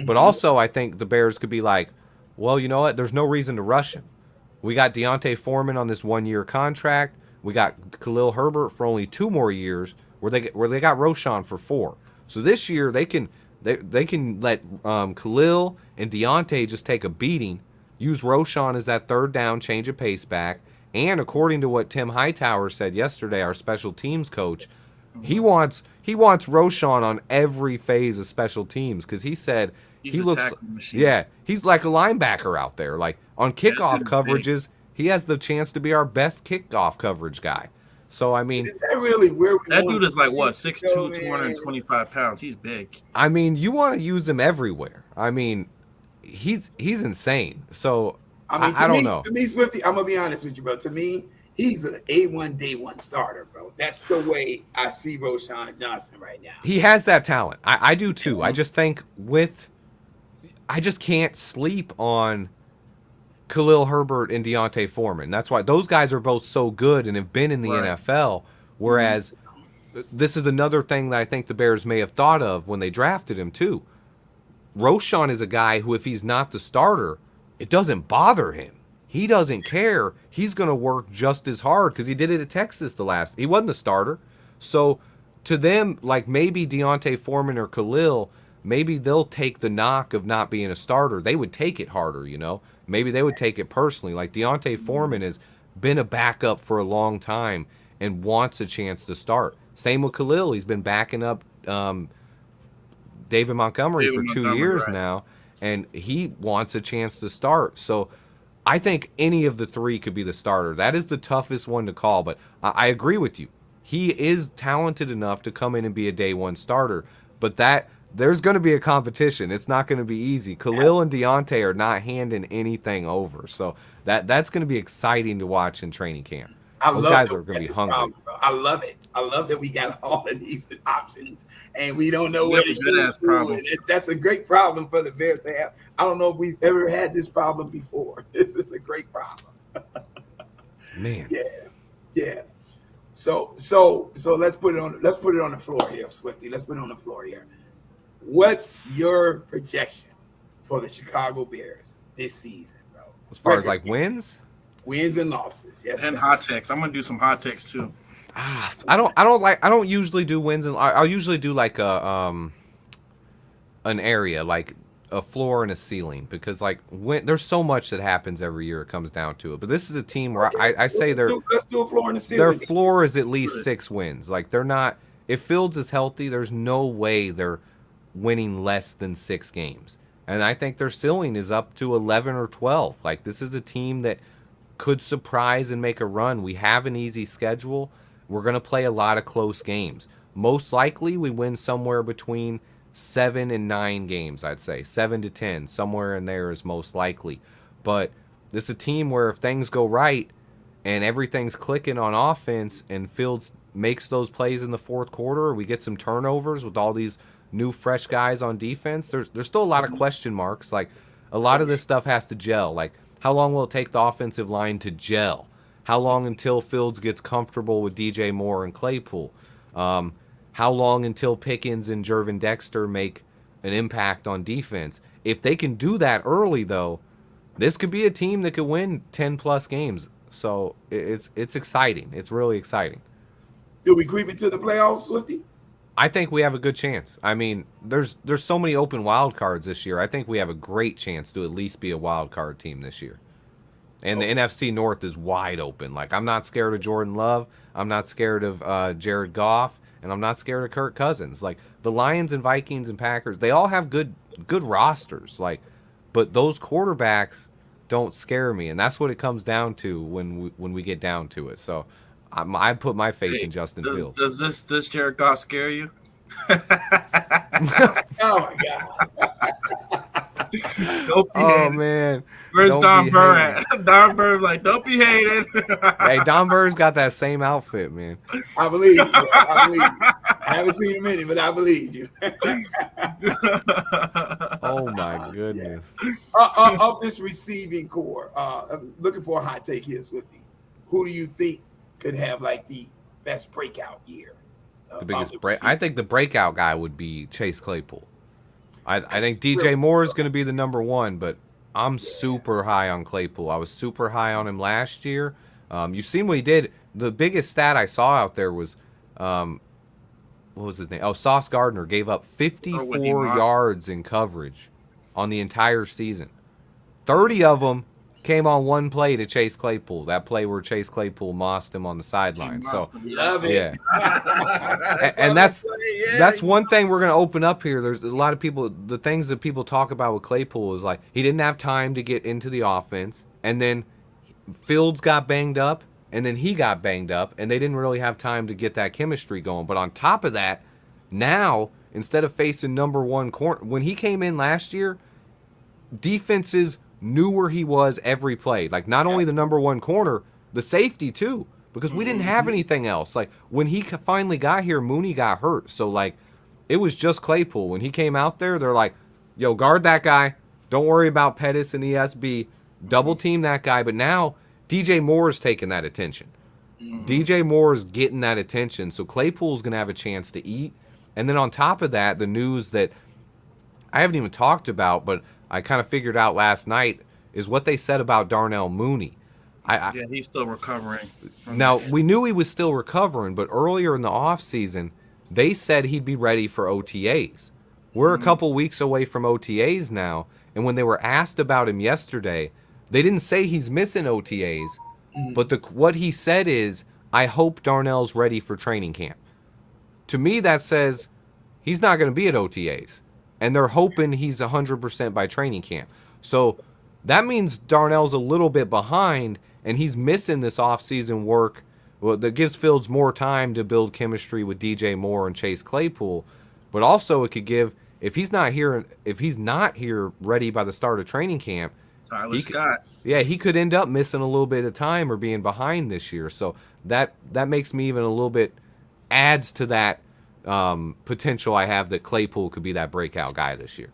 But also I think the Bears could be like, well, you know what? There's no reason to rush him. We got Deontay Foreman on this 1-year contract. We got Khalil Herbert for only 2 more years, where they got Roshan for 4. So this year they can let Khalil and Deontay just take a beating, use Roshan as that third down, change of pace back. And according to what Tim Hightower said yesterday, our special teams coach, he wants Roshan on every phase of special teams, because he said he looks, he's like a linebacker out there. Like on kickoff coverages, he has the chance to be our best kickoff coverage guy. So I mean, is that really where that dude is like what, 6'2", 225 pounds. He's big. I mean, you want to use him everywhere. I mean, he's insane. So I mean, I don't know. To me, Swifty, I'm gonna be honest with you, bro. To me, he's an A1 day 1 starter, bro. That's the way I see Roshan Johnson right now. He has that talent. I do too. I just think I just can't sleep on Khalil Herbert and Deontay Foreman. That's why those guys are both so good and have been in the NFL. Whereas this is another thing that I think the Bears may have thought of when they drafted him too. Roshan is a guy who, if he's not the starter, it doesn't bother him. He doesn't care. He's going to work just as hard, because he did it at Texas he wasn't the starter. So to them, like maybe Deontay Foreman or Khalil, maybe they'll take the knock of not being a starter. They would take it harder, you know. Maybe they would take it personally. Like Deontay Foreman has been a backup for a long time and wants a chance to start. Same with Khalil. He's been backing up David Montgomery for 2 years now, and he wants a chance to start. So I think any of the 3 could be the starter. That is the toughest one to call, but I agree with you. He is talented enough to come in and be a day 1 starter, but there's going to be a competition. It's not going to be easy. Khalil and Deontay are not handing anything over, so that's going to be exciting to watch in training camp. Those guys are going to be hungry. I love it. I love that we got all of these options and we don't know where to go. That's a great problem for the Bears to have. I don't know if we've ever had this problem before. This is a great problem. Man. Yeah. So let's put it on the floor here, Swifty. Let's put it on the floor here. What's your projection for the Chicago Bears this season, bro? As far as like wins and losses, yes. And hot takes. I'm gonna do some hot takes too. I don't usually do wins, and I'll usually do like an area, like a floor and a ceiling because like when there's so much that happens every year, it comes down to it. But this is a team where I say let's do a floor and a their ceiling. floor is at least 6 wins. Like they're not. If Fields is healthy, there's no way they're winning less than 6 games. And I think their ceiling is up to 11 or 12. Like this is a team that could surprise and make a run. We have an easy schedule. We're going to play a lot of close games. Most likely we win somewhere between 7 and 9 games, I'd say. 7 to 10, somewhere in there is most likely. But this is a team where if things go right and everything's clicking on offense and Fields makes those plays in the fourth quarter, we get some turnovers with all these new fresh guys on defense, there's still a lot of question marks. Like a lot of this stuff has to gel. Like how long will it take the offensive line to gel? How long until Fields gets comfortable with DJ Moore and Claypool? How long until Pickens and Jervin Dexter make an impact on defense? If they can do that early, though, this could be a team that could win 10-plus games. So it's exciting. It's really exciting. Do we creep into the playoffs, Swifty? I think we have a good chance. I mean, there's so many open wild cards this year. I think we have a great chance to at least be a wild card team this year. And the NFC North is wide open. Like, I'm not scared of Jordan Love. I'm not scared of Jared Goff. And I'm not scared of Kirk Cousins. Like, the Lions and Vikings and Packers, they all have good rosters. Like, but those quarterbacks don't scare me. And that's what it comes down to when we get down to it. So I put my faith in Justin Fields. Does this Jared Goff scare you? Oh, my God. Oh, man. Where's Don Burr at? Don Burr like, don't be hated. Hey, Don Burr's got that same outfit, man. I believe you. I haven't seen him in it, but I believe you. Oh, my goodness. Of this receiving core, I'm looking for a hot take here, Swifty. Who do you think could have like the best breakout year? The biggest break. I think the breakout guy would be Chase Claypool. I think DJ Moore is going to be the number one, but I'm super high on Claypool. I was super high on him last year. You've seen what he did. The biggest stat I saw out there was, what was his name? Oh, Sauce Gardner gave up 54 yards in coverage on the entire season. 30 of them came on one play to Chase Claypool. That play where Chase Claypool mossed him on the sideline. So, yeah. And that's one thing we're going to open up here. There's a lot of people, the things that people talk about with Claypool is like he didn't have time to get into the offense, and then Fields got banged up, and then he got banged up, and they didn't really have time to get that chemistry going. But on top of that, now, instead of facing number one corner, when he came in last year, defenses knew where he was every play. Like, not only the number one corner, the safety too, because we didn't have anything else. Like, when he finally got here, Mooney got hurt. So, like, it was just Claypool. When he came out there, they're like, yo, guard that guy. Don't worry about Pettis and ESB. Double team that guy. But now, DJ Moore is taking that attention. DJ Moore is getting that attention. So, Claypool's going to have a chance to eat. And then on top of that, the news that I haven't even talked about, but I kind of figured out last night is what they said about Darnell Mooney. Yeah, he's still recovering. Now, we knew he was still recovering, but earlier in the offseason, they said he'd be ready for OTAs. We're a couple weeks away from OTAs now, and when they were asked about him yesterday, they didn't say he's missing OTAs, but what he said is, I hope Darnell's ready for training camp. To me, that says he's not going to be at OTAs. And they're hoping he's 100% by training camp. So that means Darnell's a little bit behind, and he's missing this offseason work that gives Fields more time to build chemistry with DJ Moore and Chase Claypool. But also it could give, if he's not here ready by the start of training camp, Tyler Scott. He could end up missing a little bit of time or being behind this year. So that makes me even a little bit, adds to that potential I have that Claypool could be that breakout guy this year.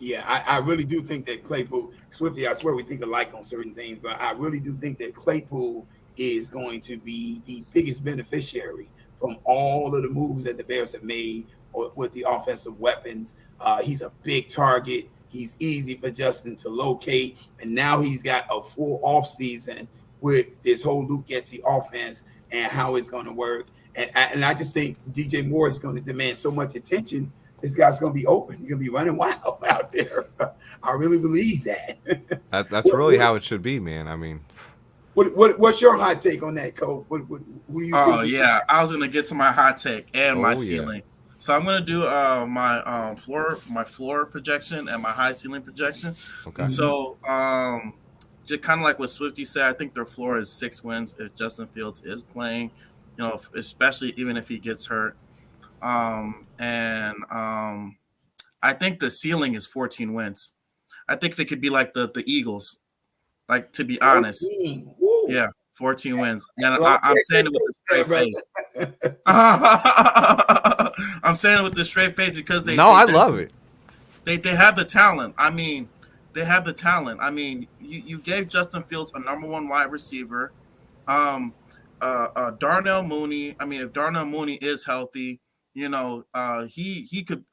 Yeah, I really do think that Claypool, Swifty, I swear we think alike on certain things, but I really do think that Claypool is going to be the biggest beneficiary from all of the moves that the Bears have made with the offensive weapons. He's a big target. He's easy for Justin to locate. And now he's got a full offseason with this whole Luke Getsy offense and how it's going to work. And I just think DJ Moore is going to demand so much attention. This guy's going to be open. He's going to be running wild out out there. I really believe that. That's really how it should be, man. I mean, What's your hot take on that, Cole? What do you think? Oh yeah, I was gonna get to my hot take and my Oh, yeah. ceiling. So I'm gonna do my floor projection and my high ceiling projection. okay. So just kind of like what Swifty said, I think their floor is 6 wins if Justin Fields is playing. You know, especially even if he gets hurt. I think the ceiling is 14 wins. I think they could be like the Eagles. Like, to be honest, 14. Woo. yeah, 14 wins. And Well, I'm saying it with a straight face. I'm saying it with the straight face because I love it. They have the talent. I mean, they have the talent. I mean, you gave Justin Fields a number 1 wide receiver. Darnell Mooney. I mean, if Darnell Mooney is healthy, you know, he could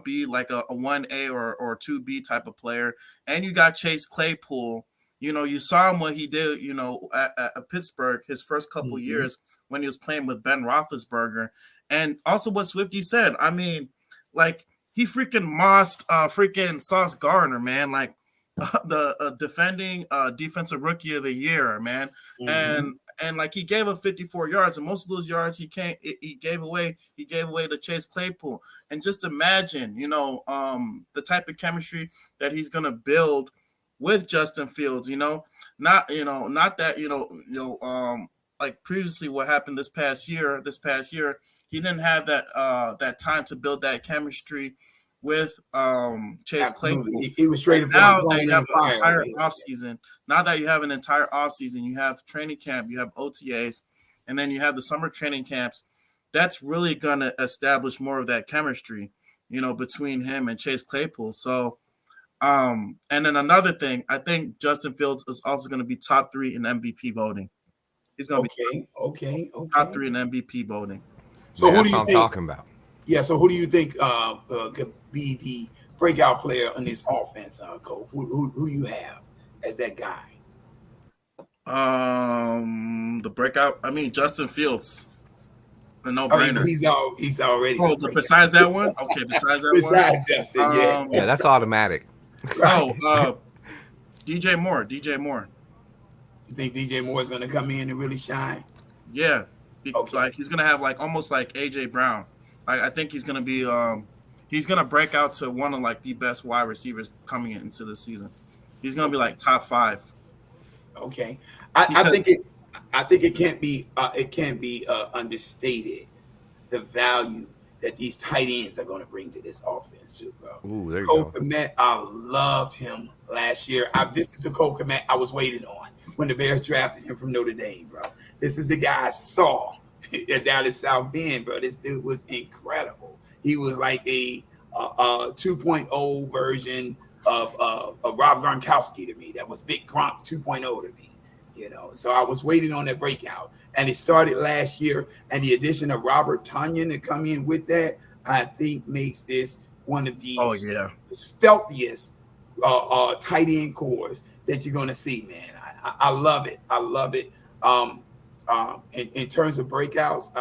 be like a 1A or 2B type of player. And you got Chase Claypool. You know, you saw him what he did, you know, at Pittsburgh his first couple years when he was playing with Ben Roethlisberger. And also what Swifty said, I mean, like, he freaking mossed freaking Sauce Gardner, man. Like, the defending defensive rookie of the year, man. And like, he gave up 54 yards, and most of those yards he gave away to Chase Claypool. And just imagine, you know, the type of chemistry that he's gonna build with Justin Fields, you know, not that, like previously what happened this past year, he didn't have that time to build that chemistry with Chase Claypool. He was traded for now that you have an entire offseason. Now that you have an entire offseason, you have training camp, you have OTAs, and then you have the summer training camps. That's really gonna establish more of that chemistry, you know, between him and Chase Claypool. So and then another thing, I think Justin Fields is also going to be top 3 in MVP voting. He's going to be top 3 in MVP voting. So Yeah, who that's do you what I'm think? talking about. Yeah. So who do you think could be the breakout player on this offense, Cole? Who do you have as that guy? The breakout. I mean, Justin Fields, the no-brainer. I mean, he's already. Oh, besides that one. Okay, besides that one. Besides Justin, yeah. Yeah, that's automatic. Oh, DJ Moore. You think DJ Moore is going to come in and really shine? Yeah, Okay. like he's gonna have like almost like AJ Brown. I think he's gonna be he's gonna break out to one of like the best wide receivers coming into the season. He's gonna be like top 5. Okay, I think it can't be understated the value that these tight ends are going to bring to this offense too, bro. Ooh, there you Cole go. Kmet, I loved him last year. This is the Cole Kmet I was waiting on when the Bears drafted him from Notre Dame, bro. This is the guy I saw down in South Bend, bro. This dude was incredible. He was like a 2.0 version of Rob Gronkowski to me. That was Big Gronk 2.0 to me. You know, so I was waiting on that breakout, and it started last year. And the addition of Robert Tonyan to come in with that, I think, makes this one of the stealthiest tight end cores that you're going to see, man. I love it. I love it. In terms of breakouts,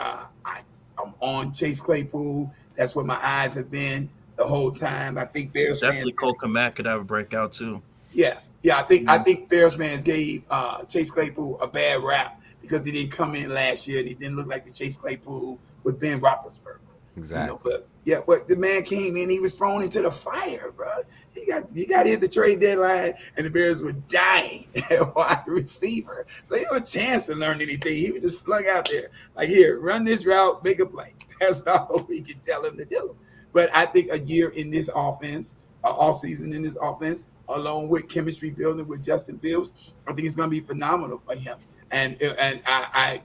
I'm on Chase Claypool. That's what my eyes have been the whole time. I think Bears Definitely fans. Cole Kmet could have a breakout too. Yeah. I think Bears fans gave Chase Claypool a bad rap because he didn't come in last year and he didn't look like the Chase Claypool with Ben Roethlisberger. Exactly. You know, but the man came in, he was thrown into the fire, bro. He got hit the trade deadline, and the Bears were dying at wide receiver. So he had a chance to learn anything. He was just slung out there like, here, run this route, make a play. That's all we can tell him to do. But I think a year in this offense, all season in this offense, along with chemistry building with Justin Fields, I think it's going to be phenomenal for him. And I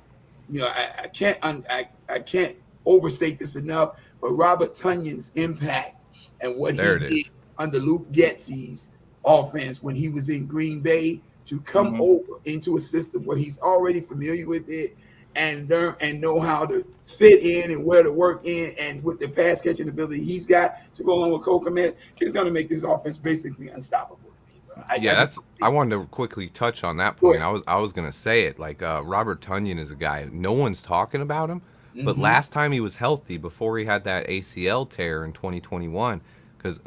can't overstate this enough. But Robert Tonyan's impact and what he did under Luke Getsy's offense when he was in Green Bay to come over into a system where he's already familiar with it and learn and know how to fit in and where to work in, and with the pass catching ability he's got to go along with Cole Kmet, it's going to make this offense basically unstoppable. I wanted to quickly touch on that point. I was gonna say it. Like Robert Tonyan is a guy no one's talking about him, but last time he was healthy, before he had that ACL tear in 2021, because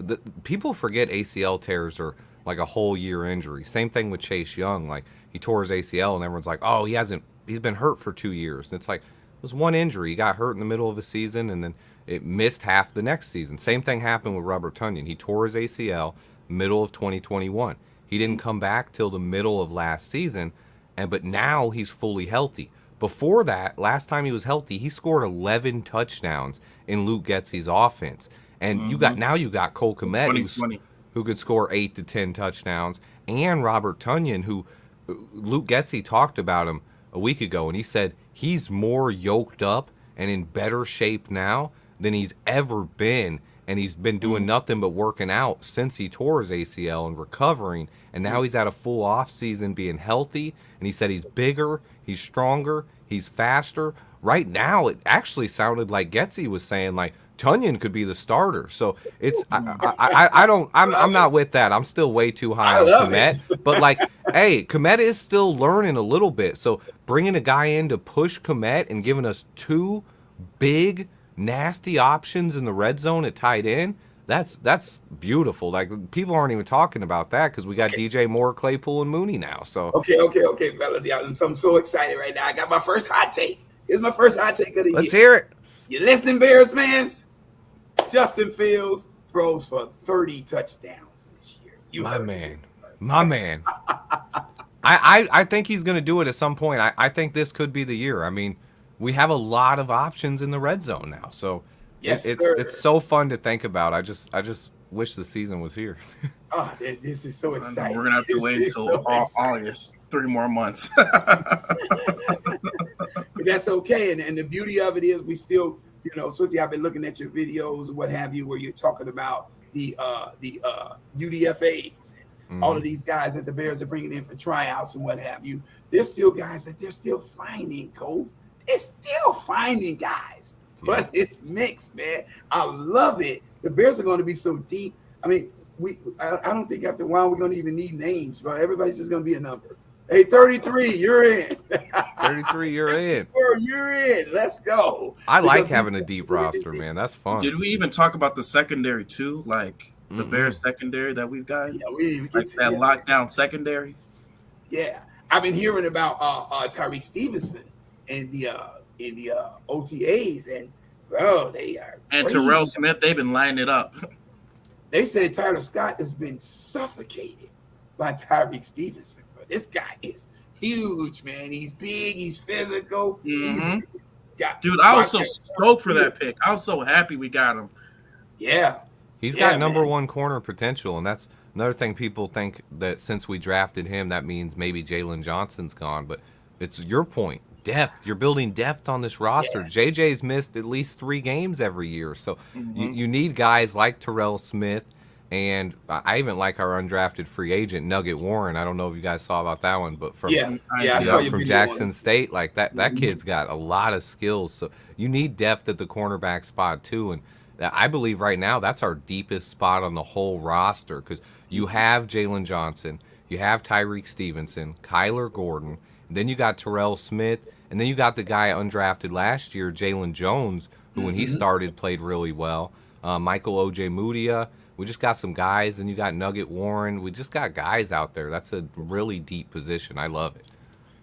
people forget ACL tears are like a whole year injury. Same thing with Chase Young. Like, he tore his ACL, and everyone's like, oh, he's been hurt for 2 years. And it's like, it was one injury. He got hurt in the middle of a season, and then it missed half the next season. Same thing happened with Robert Tonyan. He tore his ACL middle of 2021. He didn't come back till the middle of last season, but now he's fully healthy. Before that, last time he was healthy, he scored 11 touchdowns in Luke Getsy's offense. And you got Cole Kmet, who could score 8 to 10 touchdowns, and Robert Tonyan, who Luke Getsy talked about him a week ago, and he said he's more yoked up and in better shape now than he's ever been. And he's been doing nothing but working out since he tore his ACL and recovering. And now he's at a full off season being healthy. And he said he's bigger, he's stronger, he's faster. Right now, it actually sounded like Getsy was saying like Tonyan could be the starter. So it's I'm not with that. I'm still way too high on Kmet. But like, hey, Kmet is still learning a little bit. So bringing a guy in to push Kmet and giving us two big nasty options in the red zone at tight end, that's beautiful. Like, people aren't even talking about that because we got DJ Moore, Claypool, and Mooney now. So okay, fellas, I'm so excited right now. I got my first hot take. Here's my first hot take of the year. Let's hear it. You listening, Bears fans? Justin Fields throws for 30 touchdowns this year. My man. I think he's going to do it at some point. I think this could be the year. I mean, we have a lot of options in the red zone now, so it's so fun to think about. I just wish the season was here. Oh, this is so exciting. We're gonna have to wait until August, 3 more months. But that's okay, and the beauty of it is we still, Swifty, I've been looking at your videos, what have you, where you're talking about the UDFAs and all of these guys that the Bears are bringing in for tryouts and what have you. There's still guys that they're still finding, Cole. They're still finding guys, but it's mixed, man. I love it. The Bears are going to be so deep. I mean, I don't think after a while we're going to even need names, bro. Everybody's just going to be a number. Hey, 33, you're in. 33, you're in. You're in. Let's go. I like having a deep roster, man. That's fun. Did we even talk about the secondary too? Like the Bears secondary that we've got? Yeah, we like that lockdown secondary. Yeah, I've been hearing about Tyreek Stevenson in the OTAs, and bro, they are. And crazy. Terrell Smith, they've been lining it up. They said Tyler Scott has been suffocated by Tyreek Stevenson. Bro, this guy is huge, man. He's big. He's physical. Dude, I was so stoked for that pick. I was so happy we got him. Yeah, he's got number one corner potential, and that's another thing. People think that since we drafted him, that means maybe Jalen Johnson's gone, but it's your point. Depth. You're building depth on this roster. Yeah. JJ's missed at least 3 games every year. So you need guys like Terrell Smith, and I even like our undrafted free agent, Nugget Warren. I don't know if you guys saw about that one, but from Jackson State, like that kid's got a lot of skills. So you need depth at the cornerback spot too. And I believe right now that's our deepest spot on the whole roster because you have Jalen Johnson, you have Tyreek Stevenson, Kyler Gordon, then you got Terrell Smith, and then you got the guy undrafted last year, Jalen Jones, who when he started played really well. Michael Ojemudia. We just got some guys, and you got Nugget Warren. We just got guys out there. That's a really deep position. I love it.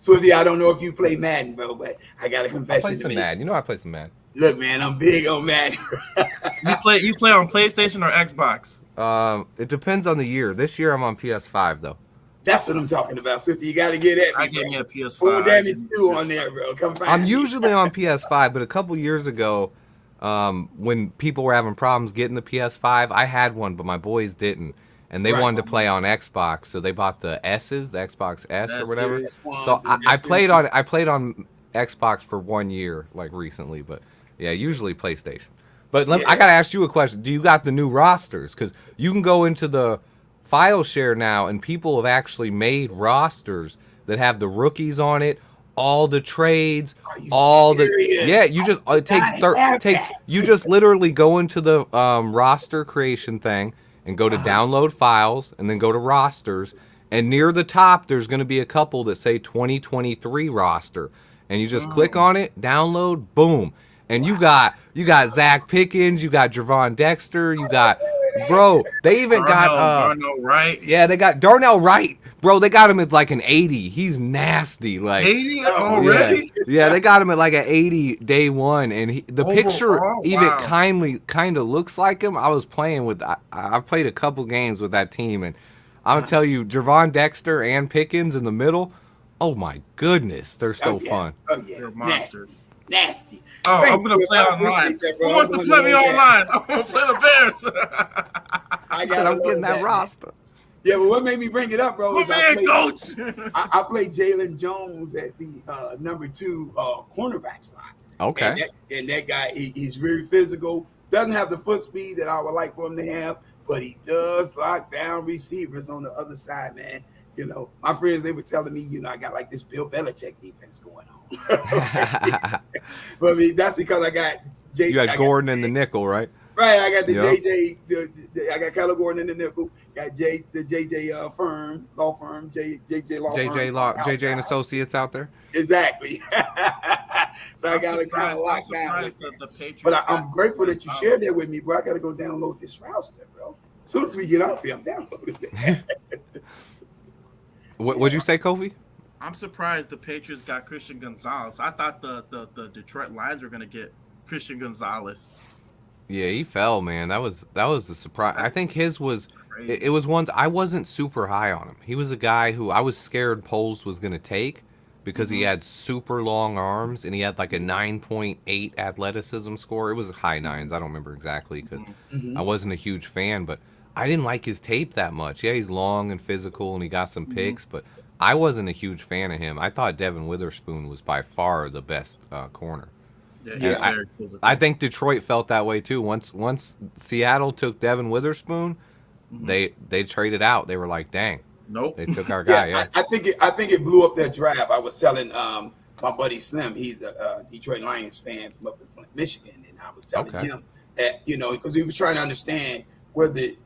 Swifty, I don't know if you play Madden, bro, but I got a confession. I play some Madden. You know I play some Madden. Look, man, I'm big on Madden. You play on PlayStation or Xbox? It depends on the year. This year I'm on PS5 though. That's what I'm talking about, Swifty. You got to get at me. I gave me a PS5. Full damage 2 on there, bro. Come find I'm me. usually on PS5, but a couple years ago, when people were having problems getting the PS5, I had one, but my boys didn't, and they wanted to play on Xbox, so they bought the Xbox S or whatever. So I played on Xbox for 1 year, like recently, but yeah, usually PlayStation. But I gotta ask you a question: do you got the new rosters? Because you can go into the file share now, and people have actually made rosters that have the rookies on it, all the trades, all serious? You just you just literally go into the roster creation thing and go to download files and then go to rosters, and near the top there's going to be a couple that say 2023 roster, and you just click on it, download, boom, and you got Zach Pickens, you got Javon Dexter, you got Bro, they even got Darnell Wright. yeah, they got Darnell Wright. Bro, they got him at like an 80. He's nasty. Like 80 already? Yeah, they got him at like an 80 day one, and the picture Overall? even Wow. kind of looks like him. I was playing with I've played a couple games with that team, and I'm gonna tell you, Javon Dexter and Pickens in the middle. Oh my goodness, they're so fun. Oh yeah, They're nasty, monsters. nasty. Oh, Thanks, I'm gonna Swift. play I online. appreciate that, Who bro. wants to play me online? I'm gonna play the Bears. I Said I'm getting that man. roster. Yeah, but what made me bring it up, bro? Good Is I man, played, coach. I played Jalen Jones at the number 2 cornerback slot. Okay. And that guy, he's very physical. Doesn't have the foot speed that I would like for him to have, but he does lock down receivers on the other side, man. You know, my friends, they were telling me, I got like this Bill Belichick defense going on. But I mean, that's because I got You got Gordon in the nickel, right? Right, I got the Yep. JJ. I got Keller Gordon in the nickel. Got the JJ law firm, JJ law firm. JJ and Associates out there. Exactly. So I got to kind of lock down. But I'm grateful that you shared that with me, bro. I got to go download this roster, bro. As soon as we get off here, I'm downloading it. What'd you say, Kofi? I'm surprised the Patriots got Christian Gonzalez. I thought the Detroit Lions were gonna get Christian Gonzalez. Yeah, he fell, man. That was the surprise. I think his was Crazy. it was ones I wasn't super high on him. He was a guy who I was scared Poles was gonna take because he had super long arms and he had like a 9.8 athleticism score. It was high nines. I don't remember exactly because I wasn't a huge fan, but I didn't like his tape that much. Yeah, he's long and physical and he got some picks, but I wasn't a huge fan of him. I thought Devin Witherspoon was by far the best corner. Yeah, Yeah, he's very physical. I think Detroit felt that way too. Once Seattle took Devin Witherspoon, they traded out. They were like, "Dang, Nope. they took our guy." Yeah, I think it blew up that draft. I was telling my buddy Slim, he's a Detroit Lions fan from up in Flint, Michigan, and I was telling him that because he was trying to understand where the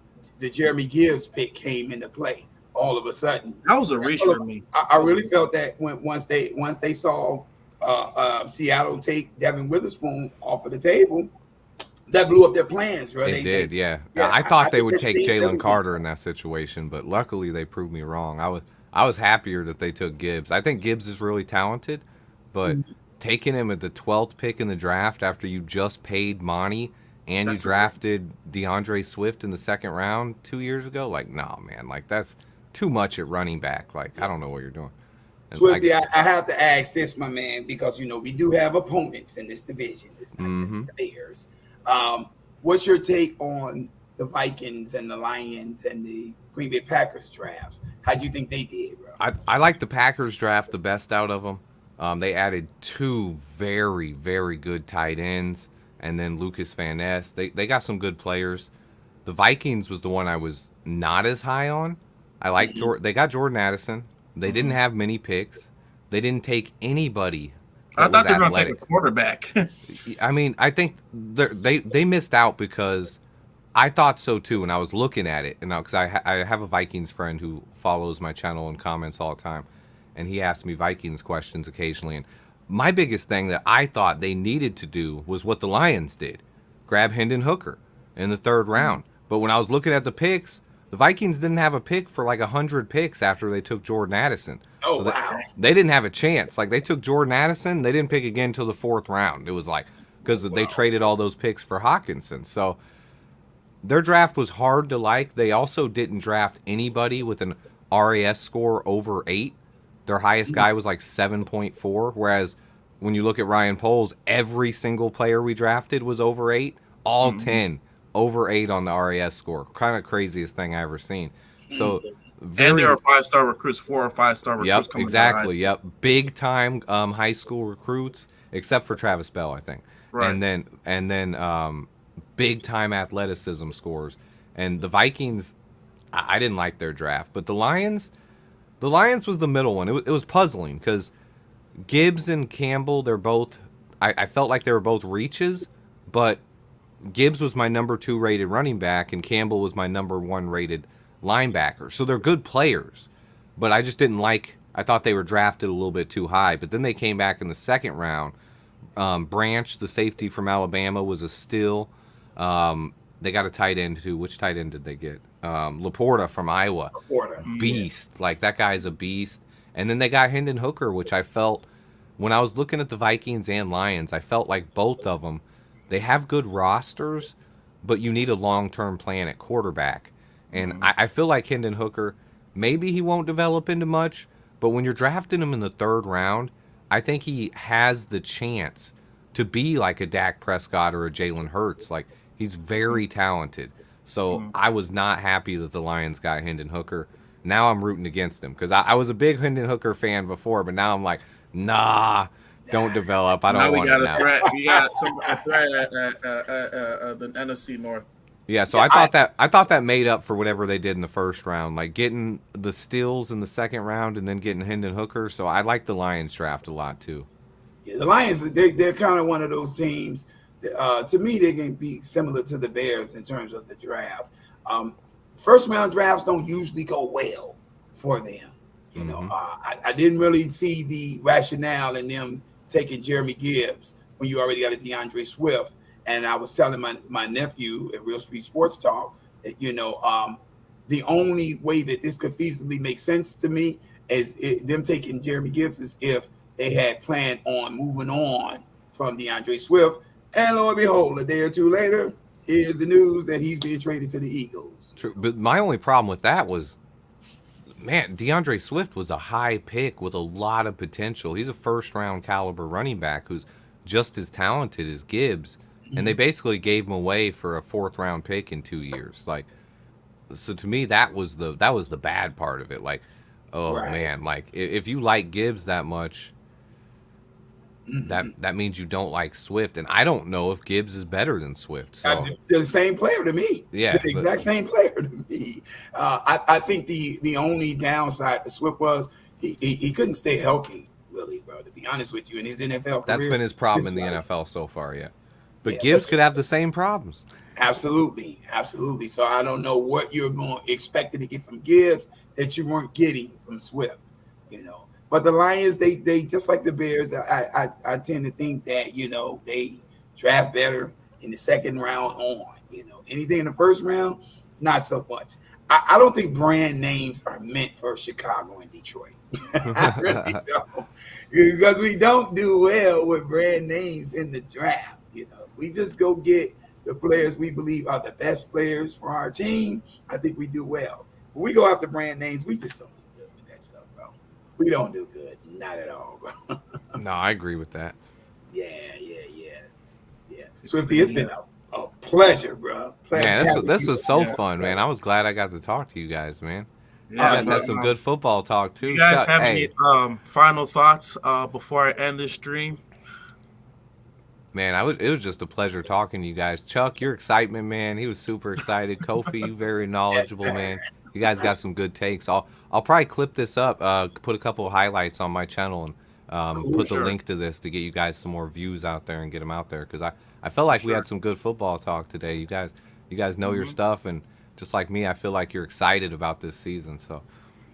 Jeremy Gibbs pick came into play. All of a sudden, That was a reach for me. I really felt that once they saw Seattle take Devin Witherspoon off of the table, that blew up their plans. Right? They did. Yeah, yeah, I thought I they think would that take changed Jalen everything. Carter in that situation, but luckily they proved me wrong. I was happier that they took Gibbs. I think Gibbs is really talented, but taking him at the 12th pick in the draft after you just paid Monty and you drafted DeAndre Swift in the second round 2 years ago, like, no, man, like that's too much at running back. Like, I don't know what you're doing. And Swifty, I have to ask this, my man, because we do have opponents in this division. It's not just the Bears. What's your take on the Vikings and the Lions and the Green Bay Packers drafts? How do you think they did, bro? I like the Packers draft the best out of them. They added 2 very, very good tight ends, and then Lucas Van Ness. They got some good players. The Vikings was the one I was not as high on. I like they got Jordan Addison. They didn't have many picks. They didn't take anybody. I thought they were going to athletic. take a quarterback. I mean, I think they missed out because I thought so too, and I was looking at it, and because I have a Vikings friend who follows my channel and comments all the time, and he asks me Vikings questions occasionally. And my biggest thing that I thought they needed to do was what the Lions did: grab Hendon Hooker in the 3rd round. But when I was looking at the picks, the Vikings didn't have a pick for like 100 picks after they took Jordan Addison. Oh, So wow. they didn't have a chance. Like, they took Jordan Addison, they didn't pick again until the 4th round. It was like, because they traded all those picks for Hawkinson. So their draft was hard to like. They also didn't draft anybody with an RAS score over 8. Their highest guy was like 7.4. Whereas when you look at Ryan Poles, every single player we drafted was over 8. All 10 over 8 on the RAS score. Kind of craziest thing I ever seen. So And there are 5-star recruits, 4 or 5-star recruits Yep, coming exactly. Yep, big time high school recruits, except for Travis Bell, I think. Right. And then big time athleticism scores. And the Vikings, I didn't like their draft, but the Lions was the middle one. It was puzzling because Gibbs and Campbell, they're both. I felt like they were both reaches, but Gibbs was my number 2 rated running back, and Campbell was my number 1 rated linebacker. So they're good players, but I just didn't like. I thought they were drafted a little bit too high. But then they came back in the 2nd round. Branch, the safety from Alabama, was a steal. They got a tight end too. Which tight end did they get? Laporta from Iowa. Porter. Beast. Like, that guy's a beast. And then they got Hendon Hooker, which I felt, when I was looking at the Vikings and Lions, I felt like both of them, they have good rosters, but you need a long-term plan at quarterback. And I feel like Hendon Hooker, maybe he won't develop into much, but when you're drafting him in the 3rd round, I think he has the chance to be like a Dak Prescott or a Jalen Hurts. Like, he's very talented. So I was not happy that the Lions got Hendon Hooker. Now I'm rooting against him because I was a big Hendon Hooker fan before, but now I'm like, nah, don't develop. I don't want it now. We got a threat at the NFC North. Yeah, so I thought that made up for whatever they did in the 1st round, like getting the steals in the 2nd round and then getting Hendon Hooker. So I like the Lions draft a lot too. Yeah, the Lions, they're kind of one of those teams. To me, they can be similar to the Bears in terms of the draft. 1st round drafts don't usually go well for them. You know, I didn't really see the rationale in them taking Jeremy Gibbs when you already got a DeAndre Swift. And I was telling my nephew at Real Street Sports Talk that, you know, the only way that this could feasibly make sense to me is them taking Jeremy Gibbs is if they had planned on moving on from DeAndre Swift. And lo and behold, a day or two later, here's the news that he's being traded to the Eagles. True, but my only problem with that was, man, DeAndre Swift was a high pick with a lot of potential. He's a 1st round caliber running back who's just as talented as Gibbs. And they basically gave him away for a 4th round pick in 2 years. Like, so to me, that was the bad part of it. Like, oh man, like if you like Gibbs that much, that means you don't like Swift. And I don't know if Gibbs is better than Swift. So the same player to me. Yeah, the exact same player to me. I think the only downside to Swift was he couldn't stay healthy, really, bro. To be honest with you, in his NFL career, that's been his problem in the NFL so far. Yeah. But Gibbs could have the same problems. Absolutely. So I don't know what you're expected to get from Gibbs that you weren't getting from Swift, you know. But the Lions, they just like the Bears. I tend to think that, you know, they draft better in the 2nd round on. You know, anything in the 1st round, not so much. I don't think brand names are meant for Chicago and Detroit. I really don't, because we don't do well with brand names in the draft. You know, we just go get the players we believe are the best players for our team. I think we do well. When we go after brand names, we just don't do good with that stuff, bro. We don't do good, not at all, bro. No, I agree with that. Yeah. Swifty, it's been a pleasure, bro. Man, this was so fun, man. I was glad I got to talk to you guys, man. Yeah, you guys had some good football talk too. You guys have any final thoughts before I end this stream? Man, it was just a pleasure talking to you guys. Chuck, your excitement, man, he was super excited. Kofi, you very knowledgeable, man. You guys got some good takes. I'll probably clip this up, put a couple of highlights on my channel, and put the link to this to get you guys some more views out there and get them out there. Because I felt like we had some good football talk today. You guys know your stuff, and just like me, I feel like you're excited about this season. So.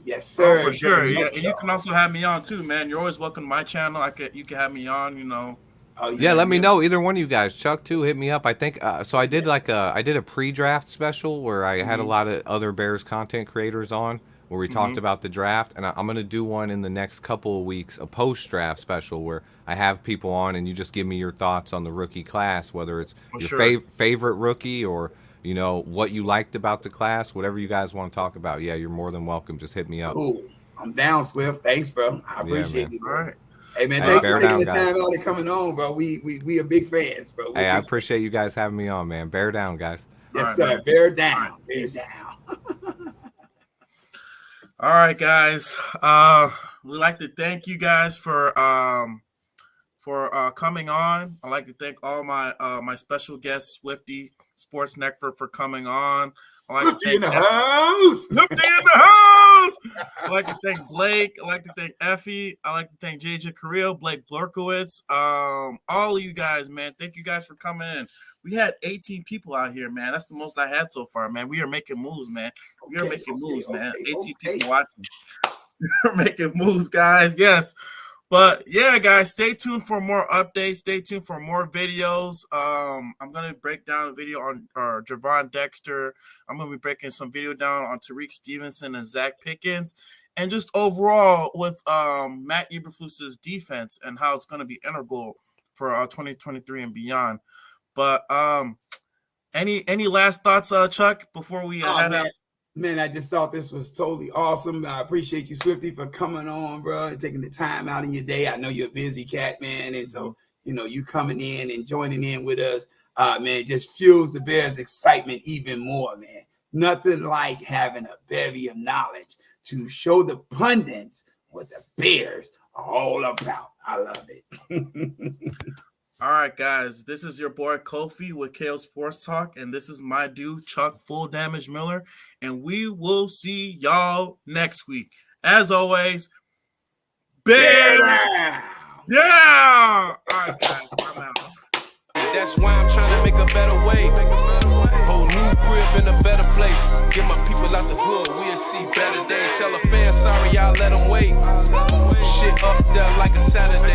Yes, sir. Oh, for sure. Yeah, and you can also have me on too, man. You're always welcome to my channel. You can have me on, you know. Oh, yeah, let me know. Either one of you guys, Chuck too, hit me up. I think so. I did a pre-draft special where I had a lot of other Bears content creators on, where we talked about the draft, and I'm gonna do one in the next couple of weeks, a post-draft special where I have people on and you just give me your thoughts on the rookie class, whether it's your favorite rookie or, you know, what you liked about the class, whatever you guys want to talk about. Yeah, you're more than welcome. Just hit me up. Cool. I'm down, Swift. Thanks, bro. I appreciate it. All right. Hey, man, thanks for taking the time out and coming on, bro. We are big fans, bro. Hey, I appreciate you guys having me on, man. Bear down, guys. Yes, sir. Bear down. Bear down. All right, guys. We'd like to thank you guys for coming on. I'd like to thank all my my special guests, Swifty Sports Neck, for coming on. Swifty in the house. Swifty in the house. I'd like to thank Blake. I'd like to thank Effie. I'd like to thank JJ Carrillo, Blake Blorkowitz. All of you guys, man. Thank you guys for coming in. We had 18 people out here, man. That's the most I had so far, man. We are making moves, man. We are making moves, man. 18 people watching. We're making moves, guys. Yes. But yeah, guys, stay tuned for more updates. Stay tuned for more videos. I'm gonna break down a video on Javon Dexter. I'm gonna be breaking some video down on Tariq Stevenson and Zach Pickens, and just overall with Matt Eberflus's defense and how it's gonna be integral for 2023 and beyond. But any last thoughts, Chuck, before we head out? Man, I just thought this was totally awesome. I appreciate you, Swifty, for coming on, bro, and taking the time out in your day. I know you're a busy cat, man, and so you coming in and joining in with us, man, just fuels the Bears' excitement even more, man. Nothing like having a bevy of knowledge to show the pundits what the Bears are all about. I love it. All right, guys, this is your boy Kofi with KO Sports Talk, and this is my dude Chuck Full Damage Miller, and we will see y'all next week. As always, Bears! Yeah! All right, guys, I'm out. That's why I'm trying to make a better way. Whole new crib in a better place. Get my people out the hood, we'll see better days. Tell a fan sorry, y'all let them wait. Shit up there like a Saturday.